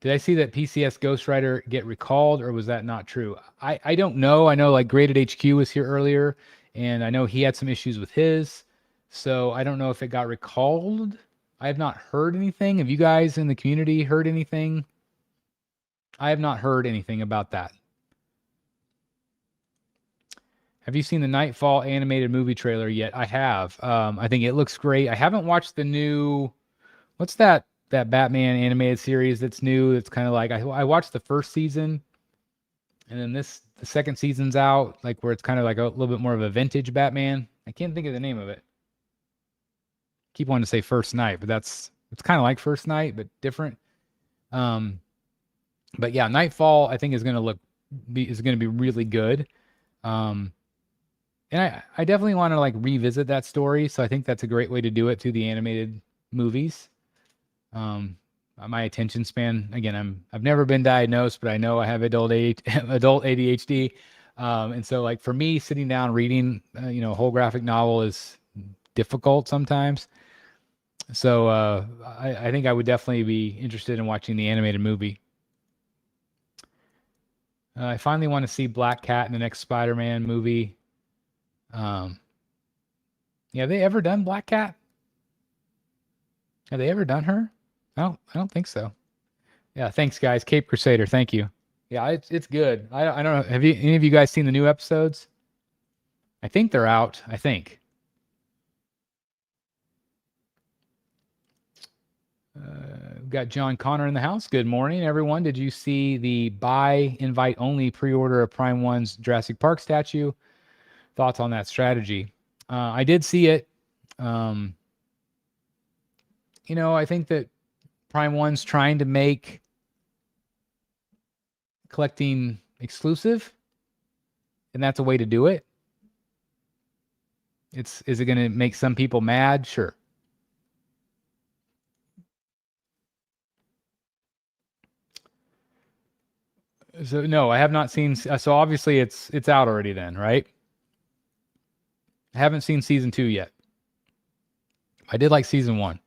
Did I see that PCS Ghost Rider get recalled, or was that not true? I don't know. I know like Graded HQ was here earlier, and I know he had some issues with his. So I don't know if it got recalled. I have not heard anything. Have you guys in the community heard anything? I have not heard anything about that. Have you seen the Nightfall animated movie trailer yet? I have. I think it looks great. I haven't watched the new, what's that Batman animated series that's new? It's kind of like, I watched the first season, and then the second season's out, like where it's kind of like a little bit more of a vintage Batman. I can't think of the name of it. Keep wanting to say First Night, but it's kind of like First Night, but different. But yeah, Nightfall I think is going to be really good. And I definitely want to like revisit that story, so I think that's a great way to do it through the animated movies. My attention span, again, I've never been diagnosed, but I know I have adult ADHD. And so like for me, sitting down reading a whole graphic novel is difficult sometimes. So I think I would definitely be interested in watching the animated movie. I finally want to see Black Cat in the next Spider-Man movie. Yeah, have they ever done Black Cat? Have they ever done her? I don't think so. Yeah, thanks guys. Cape Crusader, thank you. Yeah, it's good. I don't know. Have any of you guys seen the new episodes? I think they're out. I think. We've got John Connor in the house. Good morning, everyone. Did you see the buy invite only pre-order of Prime 1's Jurassic Park statue? Thoughts on that strategy? I did see it. I think that Prime 1's trying to make collecting exclusive, and that's a way to do it. Is it going to make some people mad? Sure. So no, I have not seen. So obviously it's out already then, right? I haven't seen season 2 yet. I did like season 1.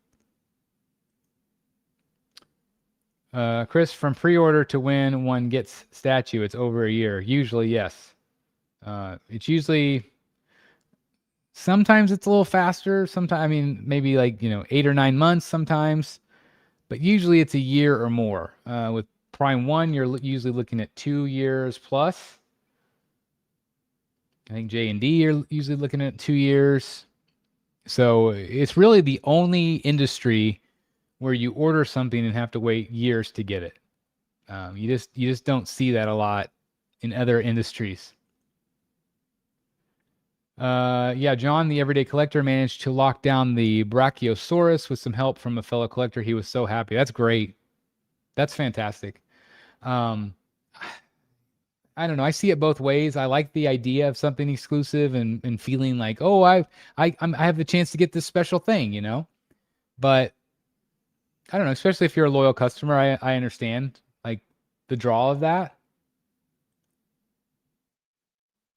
Chris, from pre-order to when one gets statue, it's over a year. Usually, yes. It's usually, sometimes it's a little faster. Sometimes, maybe like 8 or 9 months sometimes, but usually it's a year or more. With Prime 1, you're usually looking at 2 years plus. I think J&D, you're usually looking at 2 years. So it's really the only industry where you order something and have to wait years to get it. You just don't see that a lot in other industries. Yeah, John, the everyday collector, managed to lock down the Brachiosaurus with some help from a fellow collector. He was so happy. That's great. That's fantastic. I don't know. I see it both ways. I like the idea of something exclusive and feeling like, oh, I have the chance to get this special thing, But I don't know. Especially if you're a loyal customer, I understand like the draw of that.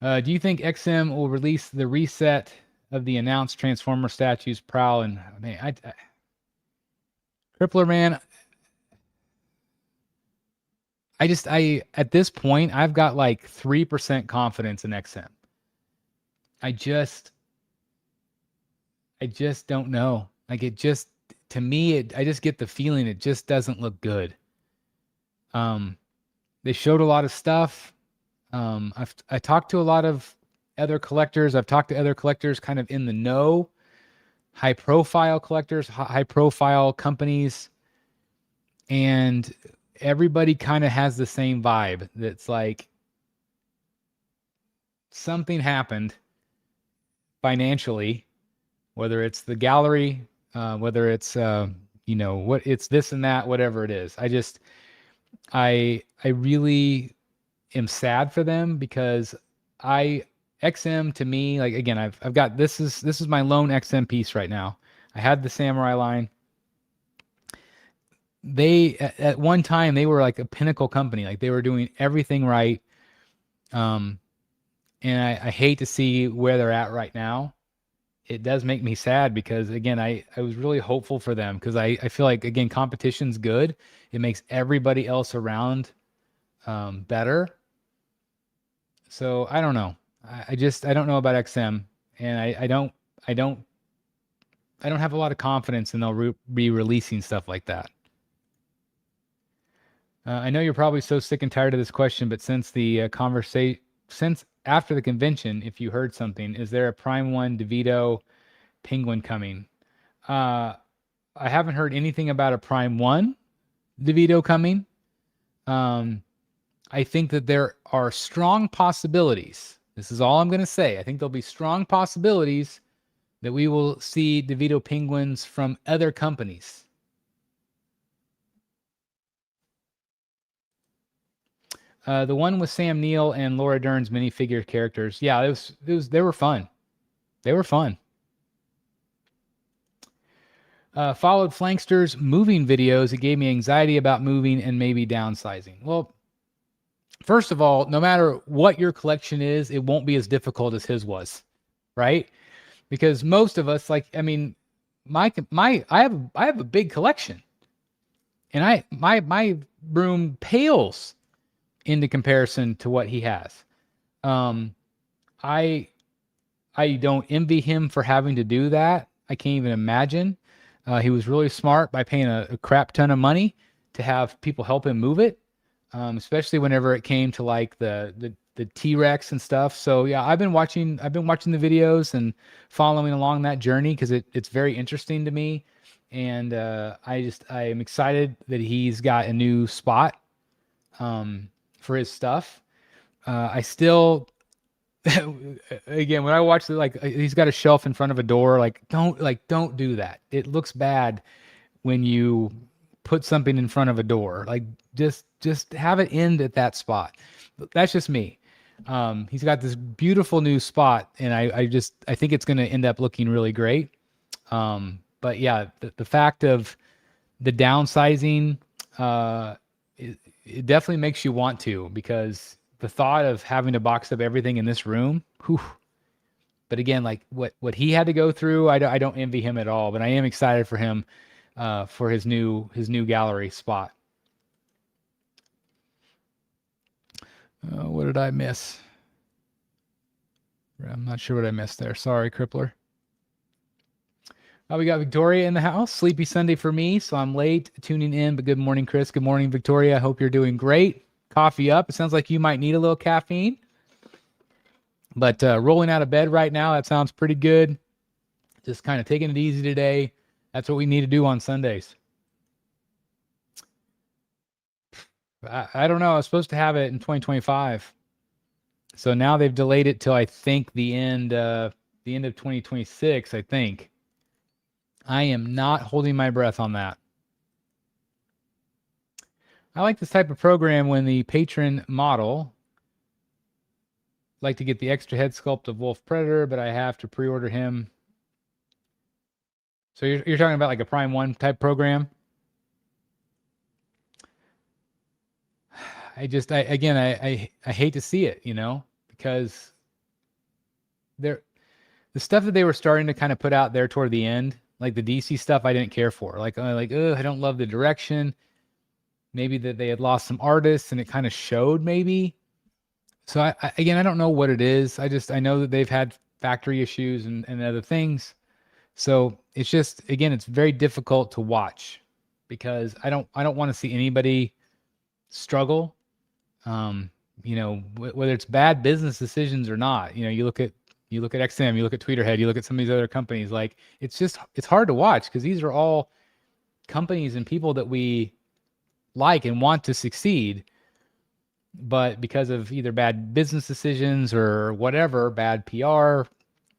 Do you think XM will release the reset of the announced Transformer statues, Prowl and man, Crippler Man? I at this point I've got like 3% confidence in XM. I just don't know. Like to me, I just get the feeling it just doesn't look good. They showed a lot of stuff. I talked to a lot of other collectors. I've talked to other collectors kind of in the know, high profile collectors, high profile companies. And everybody kind of has the same vibe. That's like something happened financially, whether it's the gallery, whether it's what it's this and that, whatever it is. I really am sad for them because XM to me, like, again, I've got this is my lone XM piece right now. I had the Samurai line. They at one time they were like a pinnacle company, like they were doing everything right. And I hate to see where they're at right now. It does make me sad because, again, I was really hopeful for them because I feel like, again, competition's good. It makes everybody else around better. So I don't know. I don't know about XM, and I don't have a lot of confidence in they'll be releasing stuff like that. I know you're probably so sick and tired of this question, but since the since after the convention, if you heard something, is there a Prime 1 DeVito Penguin coming? I haven't heard anything about a Prime 1 DeVito coming. I think that there are strong possibilities. This is all I'm going to say. I think there'll be strong possibilities that we will see DeVito Penguins from other companies. The one with Sam Neill and Laura Dern's minifigure characters. Yeah, they were fun. They were fun. Followed Flankster's moving videos. It gave me anxiety about moving and maybe downsizing. Well, first of all, no matter what your collection is, it won't be as difficult as his was, right? Because most of us, like, I mean, I have a big collection, and my room pales into comparison to what he has. I don't envy him for having to do that. I can't even imagine. He was really smart by paying a crap ton of money to have people help him move it, especially whenever it came to like the T-Rex and stuff. So yeah, I've been watching the videos and following along that journey because it's very interesting to me, and I am excited that he's got a new spot for his stuff. I still, again, when I watch it, like, he's got a shelf in front of a door. Like, don't do that. It looks bad when you put something in front of a door. Like, just have it end at that spot. That's just me. He's got this beautiful new spot, and I think it's going to end up looking really great. But yeah, the fact of the downsizing, it definitely makes you want to, because the thought of having to box up everything in this room, whew. But again, like what he had to go through, I don't envy him at all, but I am excited for him, for his new gallery spot. What did I miss? I'm not sure what I missed there. Sorry, Crippler. We got Victoria in the house. Sleepy Sunday for me, so I'm late tuning in, but good morning, Chris. Good morning, Victoria. I hope you're doing great. Coffee up. It sounds like you might need a little caffeine. But rolling out of bed right now, that sounds pretty good. Just kind of taking it easy today. That's what we need to do on Sundays. I don't know. I was supposed to have it in 2025. So now they've delayed it till I think the end of 2026, I think. I am not holding my breath on that. I like this type of program when the patron model like to get the extra head sculpt of Wolf Predator, but I have to pre-order him. So you're talking about like a Prime 1 type program? I hate to see it, because the stuff that they were starting to kind of put out there toward the end, like the DC stuff, I didn't care for. I don't love the direction. Maybe that they had lost some artists, and it kind of showed maybe. So I don't know what it is. I know that they've had factory issues and other things. So it's just, again, it's very difficult to watch because I don't want to see anybody struggle. Whether it's bad business decisions or not. You look at XM, you look at Tweeterhead, you look at some of these other companies. Like, it's hard to watch because these are all companies and people that we like and want to succeed, but because of either bad business decisions or whatever, bad PR,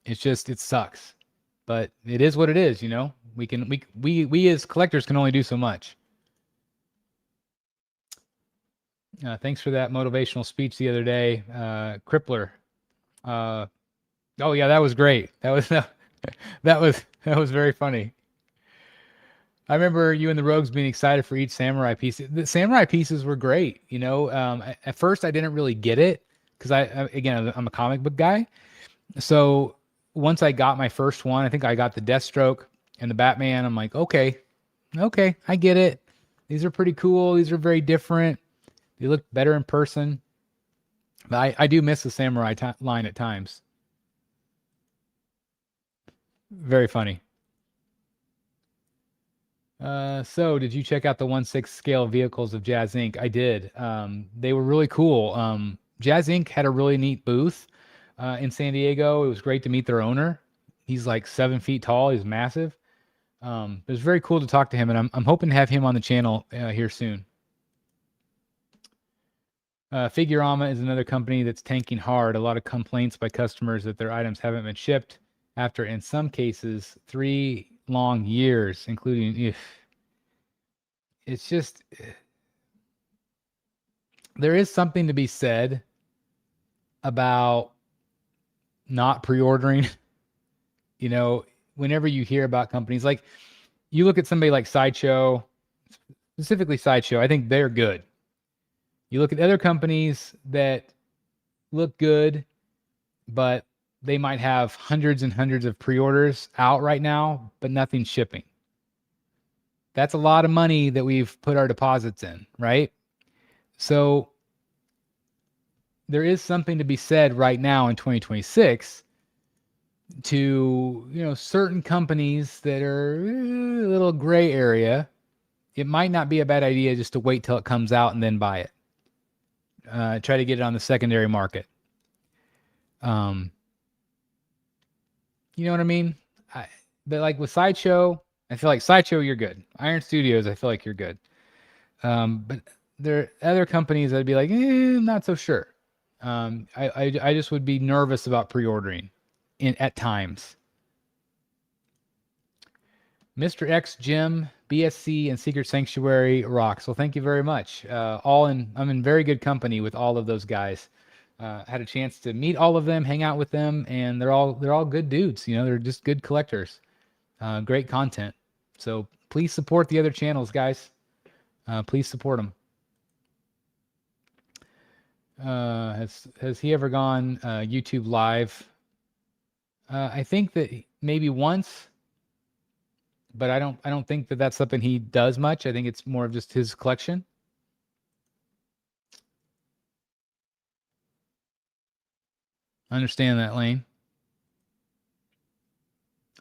it sucks. But it is what it is, you know. We as collectors can only do so much. Thanks for that motivational speech the other day, Crippler. Oh yeah, that was great. That was very funny. I remember you and the Rogues being excited for each samurai piece. The samurai pieces were great. You know, at first I didn't really get it because again, I'm a comic book guy. So once I got my first one, I think I got the Deathstroke and the Batman. I'm like, okay, I get it. These are pretty cool. These are very different. They look better in person. But I do miss the samurai line at times. Very funny. So did you check out the 1/6 scale vehicles of Jazz Inc? I did. They were really cool. Jazz Inc had a really neat booth in San Diego. It was great to meet their owner. He's like 7 feet tall. He's massive. It was very cool to talk to him, and I'm hoping to have him on the channel here soon. Figurama is another company that's tanking hard. A lot of complaints by customers that their items haven't been shipped after, in some cases, 3 long years, including if it's just there is something to be said about not pre-ordering. You know, whenever you hear about companies like you look at somebody like Sideshow, specifically Sideshow, I think they're good. You look at other companies that look good, but they might have hundreds and hundreds of pre-orders out right now, but nothing shipping. That's a lot of money that we've put our deposits in, right? So there is something to be said right now in 2026 to, you know, certain companies that are a little gray area. It might not be a bad idea just to wait till it comes out and then buy it. Try to get it on the secondary market. You know what I mean? But like with Sideshow, I feel like Sideshow, you're good. Iron Studios, I feel like you're good. But there are other companies that'd be like, not so sure. I just would be nervous about pre-ordering at times. Mr. X Jim, BSC, and Secret Sanctuary rocks. Well, thank you very much. I'm in very good company with all of those guys. Had a chance to meet all of them, hang out with them, and they're all good dudes. You know, they're just good collectors. Great content. So please support the other channels, guys. Please support them. Has he ever gone YouTube live? I think that maybe once, but I don't think that that's something he does much. I think it's more of just his collection. I understand that, Lane.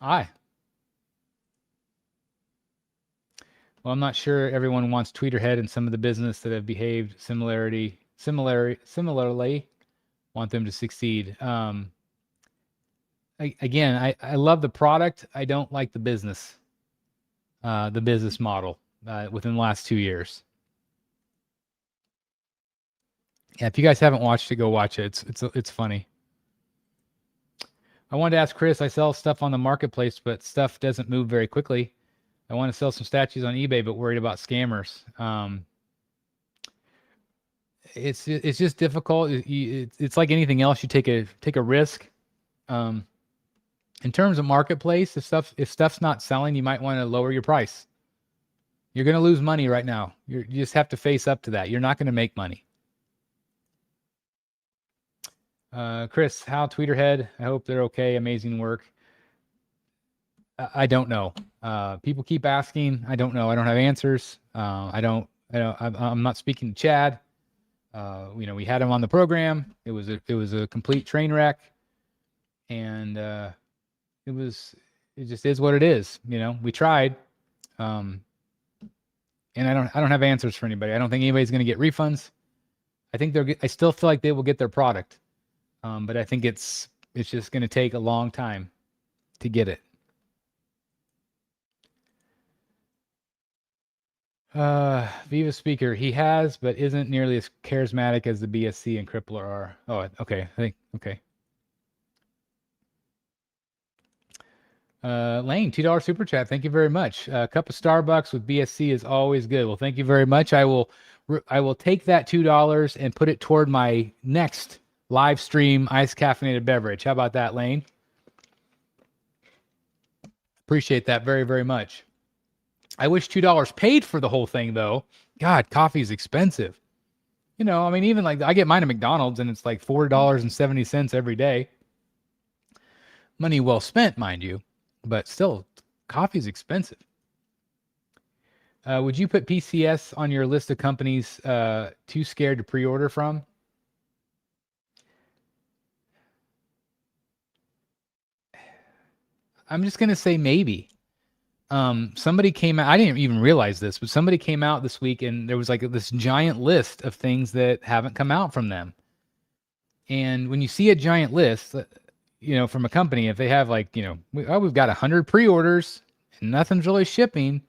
Aye. Well, I'm not sure everyone wants Tweeterhead and some of the business that have behaved similarly want them to succeed. Again, I love the product. I don't like the business model within the last 2 years. Yeah, if you guys haven't watched it, go watch it. It's funny. I wanted to ask Chris, I sell stuff on the marketplace, but stuff doesn't move very quickly. I want to sell some statues on eBay, but worried about scammers. It's just difficult. It's like anything else. You take a risk. In terms of marketplace, if stuff's not selling, you might want to lower your price. You're going to lose money right now. You just have to face up to that. You're not going to make money. Chris, how Tweeterhead? I hope they're okay. Amazing work. I don't know. People keep asking. I don't know. I don't have answers. I'm not speaking to Chad. You know, we had him on the program. It was a complete train wreck, and it just is what it is. You know, we tried, and I don't have answers for anybody. I don't think anybody's going to get refunds. I still feel like they will get their product, but I think it's just going to take a long time to get it. Viva speaker. He has, but isn't nearly as charismatic as the BSC and Crippler are. Oh, okay. I think, okay. Lane, $2 super chat. Thank you very much. A cup of Starbucks with BSC is always good. Well, thank you very much. I will take that $2 and put it toward my next live stream iced caffeinated beverage. How about that, Lane? Appreciate that very, very much. I wish $2 paid for the whole thing, though. God, coffee is expensive. You know, I mean, even like I get mine at McDonald's and it's like $4.70 every day. Money well spent, mind you, but still, coffee is expensive. Would you put PCS on your list of companies too scared to pre-order from? I'm just gonna say maybe. Somebody came out. I didn't even realize this, but somebody came out this week, and there was like this giant list of things that haven't come out from them. And when you see a giant list, you know, from a company, if they have like, you know, we've got 100 pre-orders and nothing's really shipping.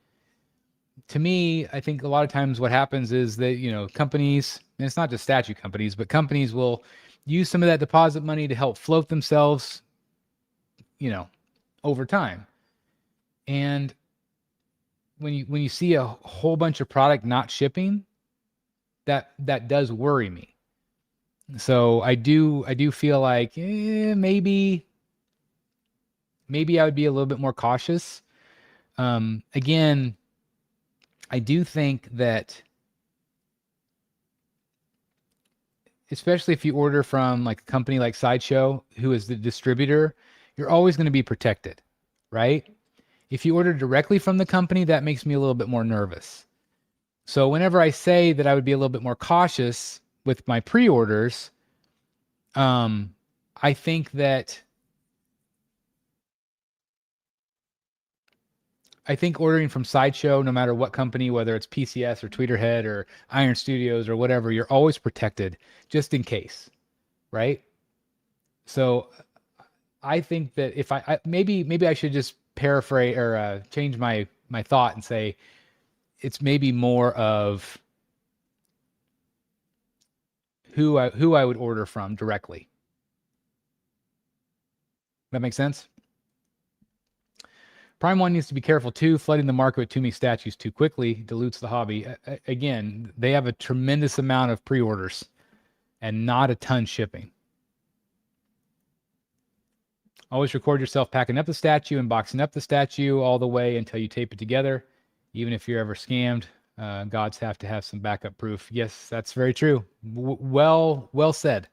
To me, I think a lot of times what happens is that, you know, companies, and it's not just statue companies, but companies will use some of that deposit money to help float themselves, you know, over time. And when you see a whole bunch of product not shipping, that does worry me. So I do feel like maybe I would be a little bit more cautious. Again, I do think that, especially if you order from like a company like Sideshow, who is the distributor, you're always going to be protected, right? If you order directly from the company, that makes me a little bit more nervous. So whenever I say that I would be a little bit more cautious with my pre-orders, I think ordering from Sideshow, no matter what company, whether it's PCS or Tweeterhead or Iron Studios or whatever, you're always protected just in case, right? So I think that if I maybe I should just paraphrase or change my thought and say it's maybe more of who I would order from directly. That makes sense? Prime One needs to be careful too. Flooding the market with too many statues too quickly dilutes the hobby. Again, they have a tremendous amount of pre-orders and not a ton shipping. Always record yourself packing up the statue and boxing up the statue all the way until you tape it together. Even if you're ever scammed, gods have to have some backup proof. Yes, that's very true. Well said.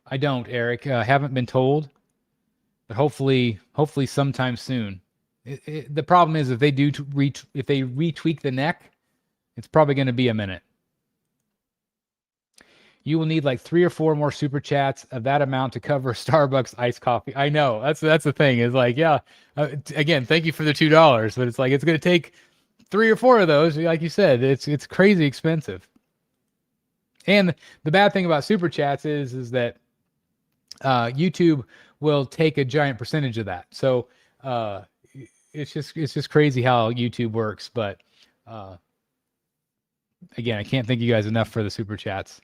I don't, Eric. I haven't been told, but hopefully sometime soon. The problem is if they do if they retweak the neck, it's probably going to be a minute. You will need like 3 or 4 more super chats of that amount to cover Starbucks iced coffee. I know that's the thing. Is like, yeah. Again, thank you for the $2, but it's like it's going to take 3 or 4 of those. Like you said, it's crazy expensive. And the bad thing about super chats is that YouTube will take a giant percentage of that. So it's just crazy how YouTube works. But again, I can't thank you guys enough for the super chats.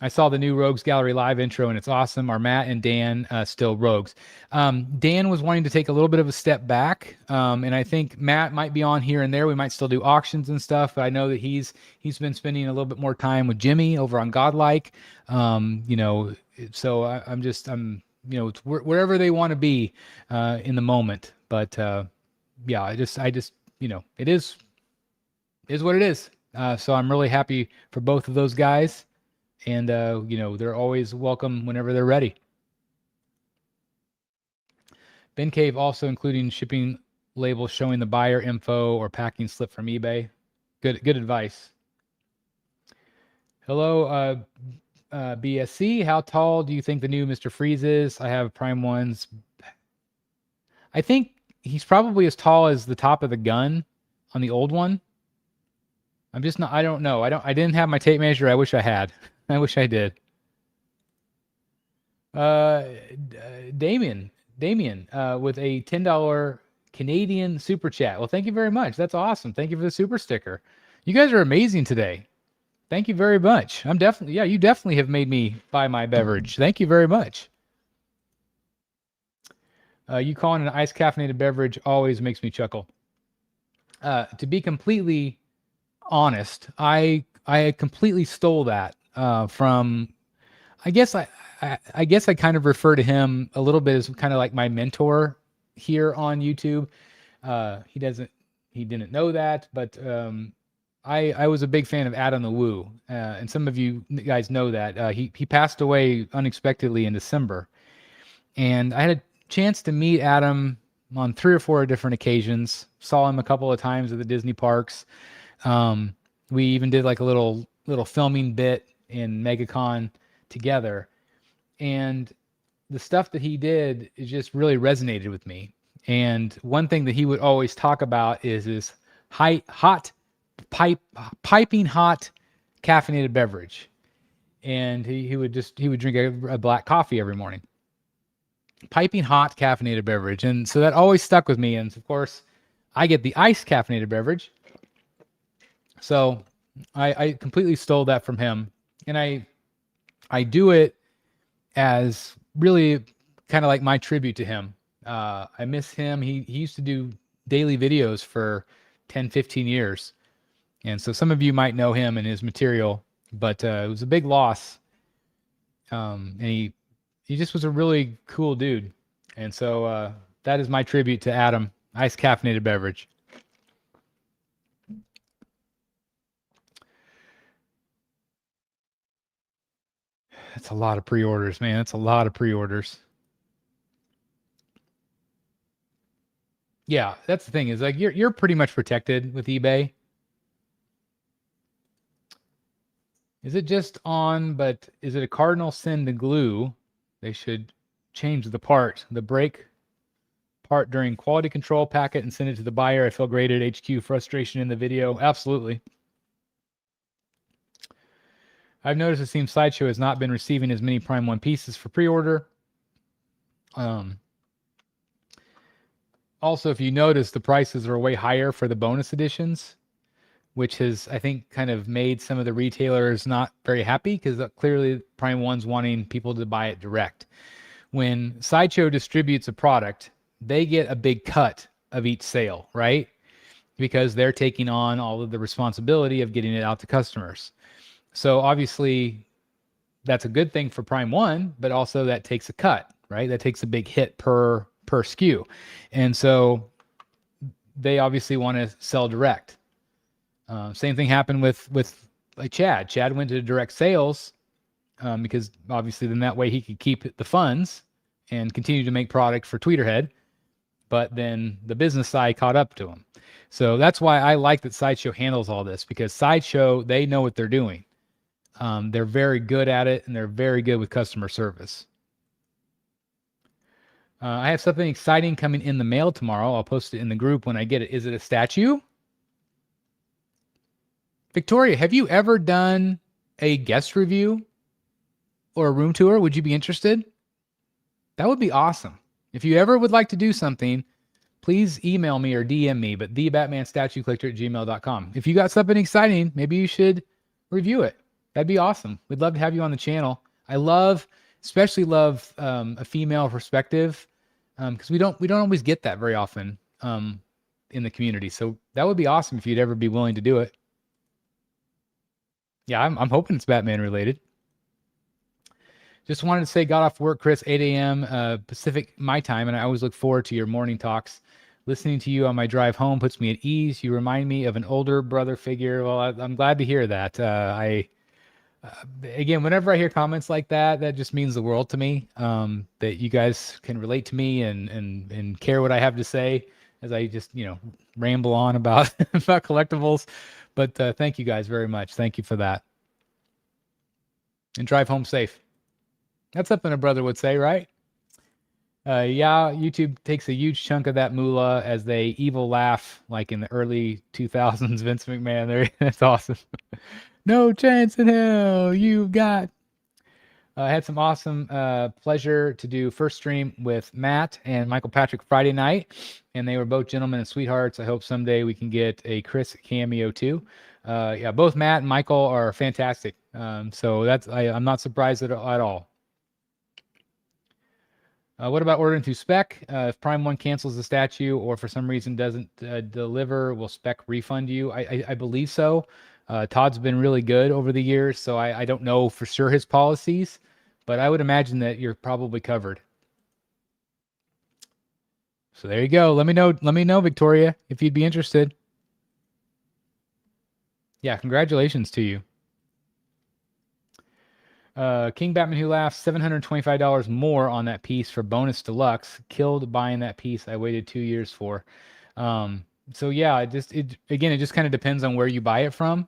I saw the new Rogues Gallery live intro, and it's awesome. Are Matt and Dan still Rogues? Dan was wanting to take a little bit of a step back, and I think Matt might be on here and there. We might still do auctions and stuff, but I know that he's been spending a little bit more time with Jimmy over on Godlike. You know, so I'm you know, it's wherever they want to be in the moment. But yeah, I just you know, it is what it is. So I'm really happy for both of those guys. And, you know, they're always welcome whenever they're ready. Ben Cave also including shipping labels showing the buyer info or packing slip from eBay. Good advice. Hello, BSC. How tall do you think the new Mr. Freeze is? I have Prime Ones. I think he's probably as tall as the top of the gun on the old one. I'm just not, I don't know. I didn't have my tape measure. I wish I had. I wish I did. Damien, with a $10 Canadian super chat. Well, thank you very much. That's awesome. Thank you for the super sticker. You guys are amazing today. Thank you very much. You definitely have made me buy my beverage. Thank you very much. You calling an iced caffeinated beverage always makes me chuckle. To be completely honest, I completely stole that from. I guess I kind of refer to him a little bit as kind of like my mentor here on YouTube. He didn't know that, but I was a big fan of Adam the Woo, and some of you guys know that he passed away unexpectedly in December, and I had a chance to meet Adam on 3 or 4 different occasions. Saw him a couple of times at the Disney parks. We even did like a little filming bit in MegaCon together, and the stuff that he did is just really resonated with me. And one thing that he would always talk about is this piping hot caffeinated beverage, and he would drink a black coffee every morning. Piping hot caffeinated beverage, and so that always stuck with me. And of course, I get the iced caffeinated beverage, so I completely stole that from him, and I do it as really kind of like my tribute to him. I miss him. He used to do daily videos for 10, 15 years. And so some of you might know him and his material, but it was a big loss. And he just was a really cool dude. And so that is my tribute to Adam, iced caffeinated beverage. That's a lot of pre-orders, man. That's a lot of pre-orders. Yeah, that's the thing is like you're pretty much protected with eBay. Is it just on, but is it a cardinal sin to glue? They should change the break part during quality control packet and send it to the buyer. I feel great at HQ. Frustration in the video. Absolutely. I've noticed it seems Sideshow has not been receiving as many Prime 1 pieces for pre-order. Also, if you notice, the prices are way higher for the bonus editions, which has, I think, kind of made some of the retailers not very happy because clearly Prime 1's wanting people to buy it direct. When Sideshow distributes a product, they get a big cut of each sale, right? Because they're taking on all of the responsibility of getting it out to customers. So obviously, that's a good thing for Prime 1, but also that takes a cut, right? That takes a big hit per SKU. And so they obviously want to sell direct. Same thing happened with like Chad. Chad went to direct sales because obviously then that way he could keep the funds and continue to make product for Tweeterhead. But then the business side caught up to him. So that's why I like that Sideshow handles all this, because Sideshow, they know what they're doing. They're very good at it, and they're very good with customer service. I have something exciting coming in the mail tomorrow. I'll post it in the group when I get it. Is it a statue? Victoria, have you ever done a guest review or a room tour? Would you be interested? That would be awesome. If you ever would like to do something, please email me or DM me, but thebatmanstatuecollector@gmail.com. If you got something exciting, maybe you should review it. That'd be awesome. We'd love to have you on the channel. I especially love a female perspective, because we don't always get that very often in the community. So that would be awesome if you'd ever be willing to do it. Yeah, I'm hoping it's Batman related. Just wanted to say, got off work, Chris, 8 a.m. Pacific, my time, and I always look forward to your morning talks. Listening to you on my drive home puts me at ease. You remind me of an older brother figure. Well, I'm glad to hear that. Again, whenever I hear comments like that, that just means the world to me, that you guys can relate to me and care what I have to say as I just, ramble on about, about collectibles. But thank you guys very much. Thank you for that. And drive home safe. That's something a brother would say, right? Yeah, YouTube takes a huge chunk of that moolah as they evil laugh like in the early 2000s, Vince McMahon. That's awesome. No chance in hell. You got I had some awesome pleasure to do first stream with Matt and Michael Patrick Friday night, and they were both gentlemen and sweethearts. I hope someday we can get a Chris cameo too. Yeah, both Matt and Michael are fantastic. So I'm not surprised at all. What about ordering through Spec? If Prime 1 cancels the statue or for some reason doesn't deliver, will Spec refund you? I believe so. Todd's been really good over the years, so I don't know for sure his policies, but I would imagine that you're probably covered. So there you go. Let me know, Victoria, if you'd be interested. Yeah, congratulations to you. King Batman Who Laughs, $725 more on that piece for bonus deluxe. Killed buying that piece I waited 2 years for. So yeah, it just kind of depends on where you buy it from.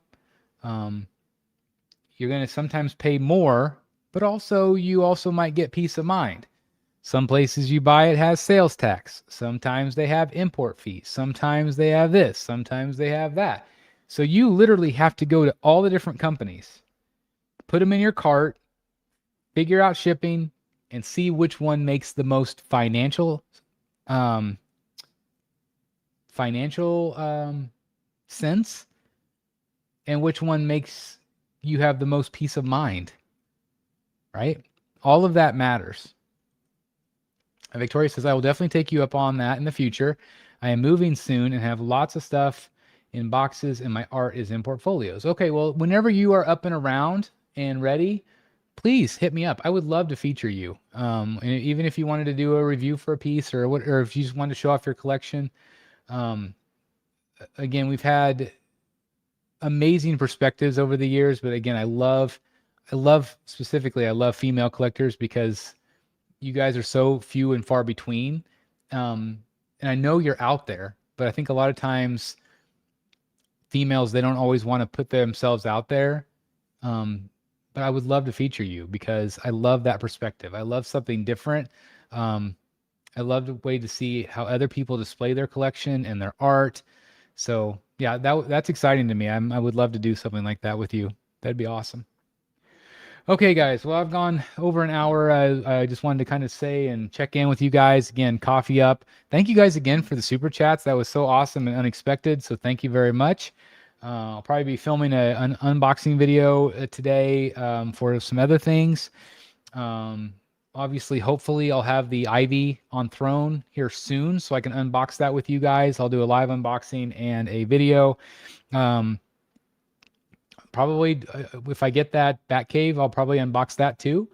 You're going to sometimes pay more, but you also might get peace of mind. Some places you buy it has sales tax. Sometimes they have import fees. Sometimes they have this. Sometimes they have that. So you literally have to go to all the different companies, put them in your cart, figure out shipping, and see which one makes the most financial sense, and which one makes you have the most peace of mind, right? All of that matters. And Victoria says, I will definitely take you up on that in the future. I am moving soon and have lots of stuff in boxes, and my art is in portfolios. Okay, well, whenever you are up and around and ready, please hit me up. I would love to feature you. And even if you wanted to do a review for a piece or if you just wanted to show off your collection. Again, we've had amazing perspectives over the years, but again, I love female collectors because you guys are so few and far between. And I know you're out there, but I think a lot of times females, they don't always want to put themselves out there. But I would love to feature you because I love that perspective. I love something different. I love the way to see how other people display their collection and their art. So yeah, that's exciting to me. I would love to do something like that with you. That'd be awesome. Okay, guys. Well, I've gone over an hour. I just wanted to kind of say and check in with you guys again. Coffee up. Thank you guys again for the super chats. That was so awesome and unexpected. So thank you very much. I'll probably be filming an unboxing video today for some other things. Obviously, hopefully, I'll have the Ivy on Throne here soon, so I can unbox that with you guys. I'll do a live unboxing and a video. Probably, if I get that Batcave, I'll probably unbox that too.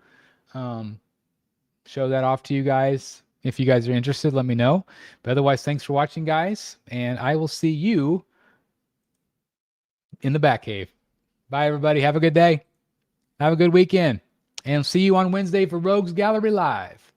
Show that off to you guys. If you guys are interested, let me know. But otherwise, thanks for watching, guys, and I will see you in the Batcave. Bye, everybody. Have a good day. Have a good weekend. And see you on Wednesday for Rogues Gallery Live.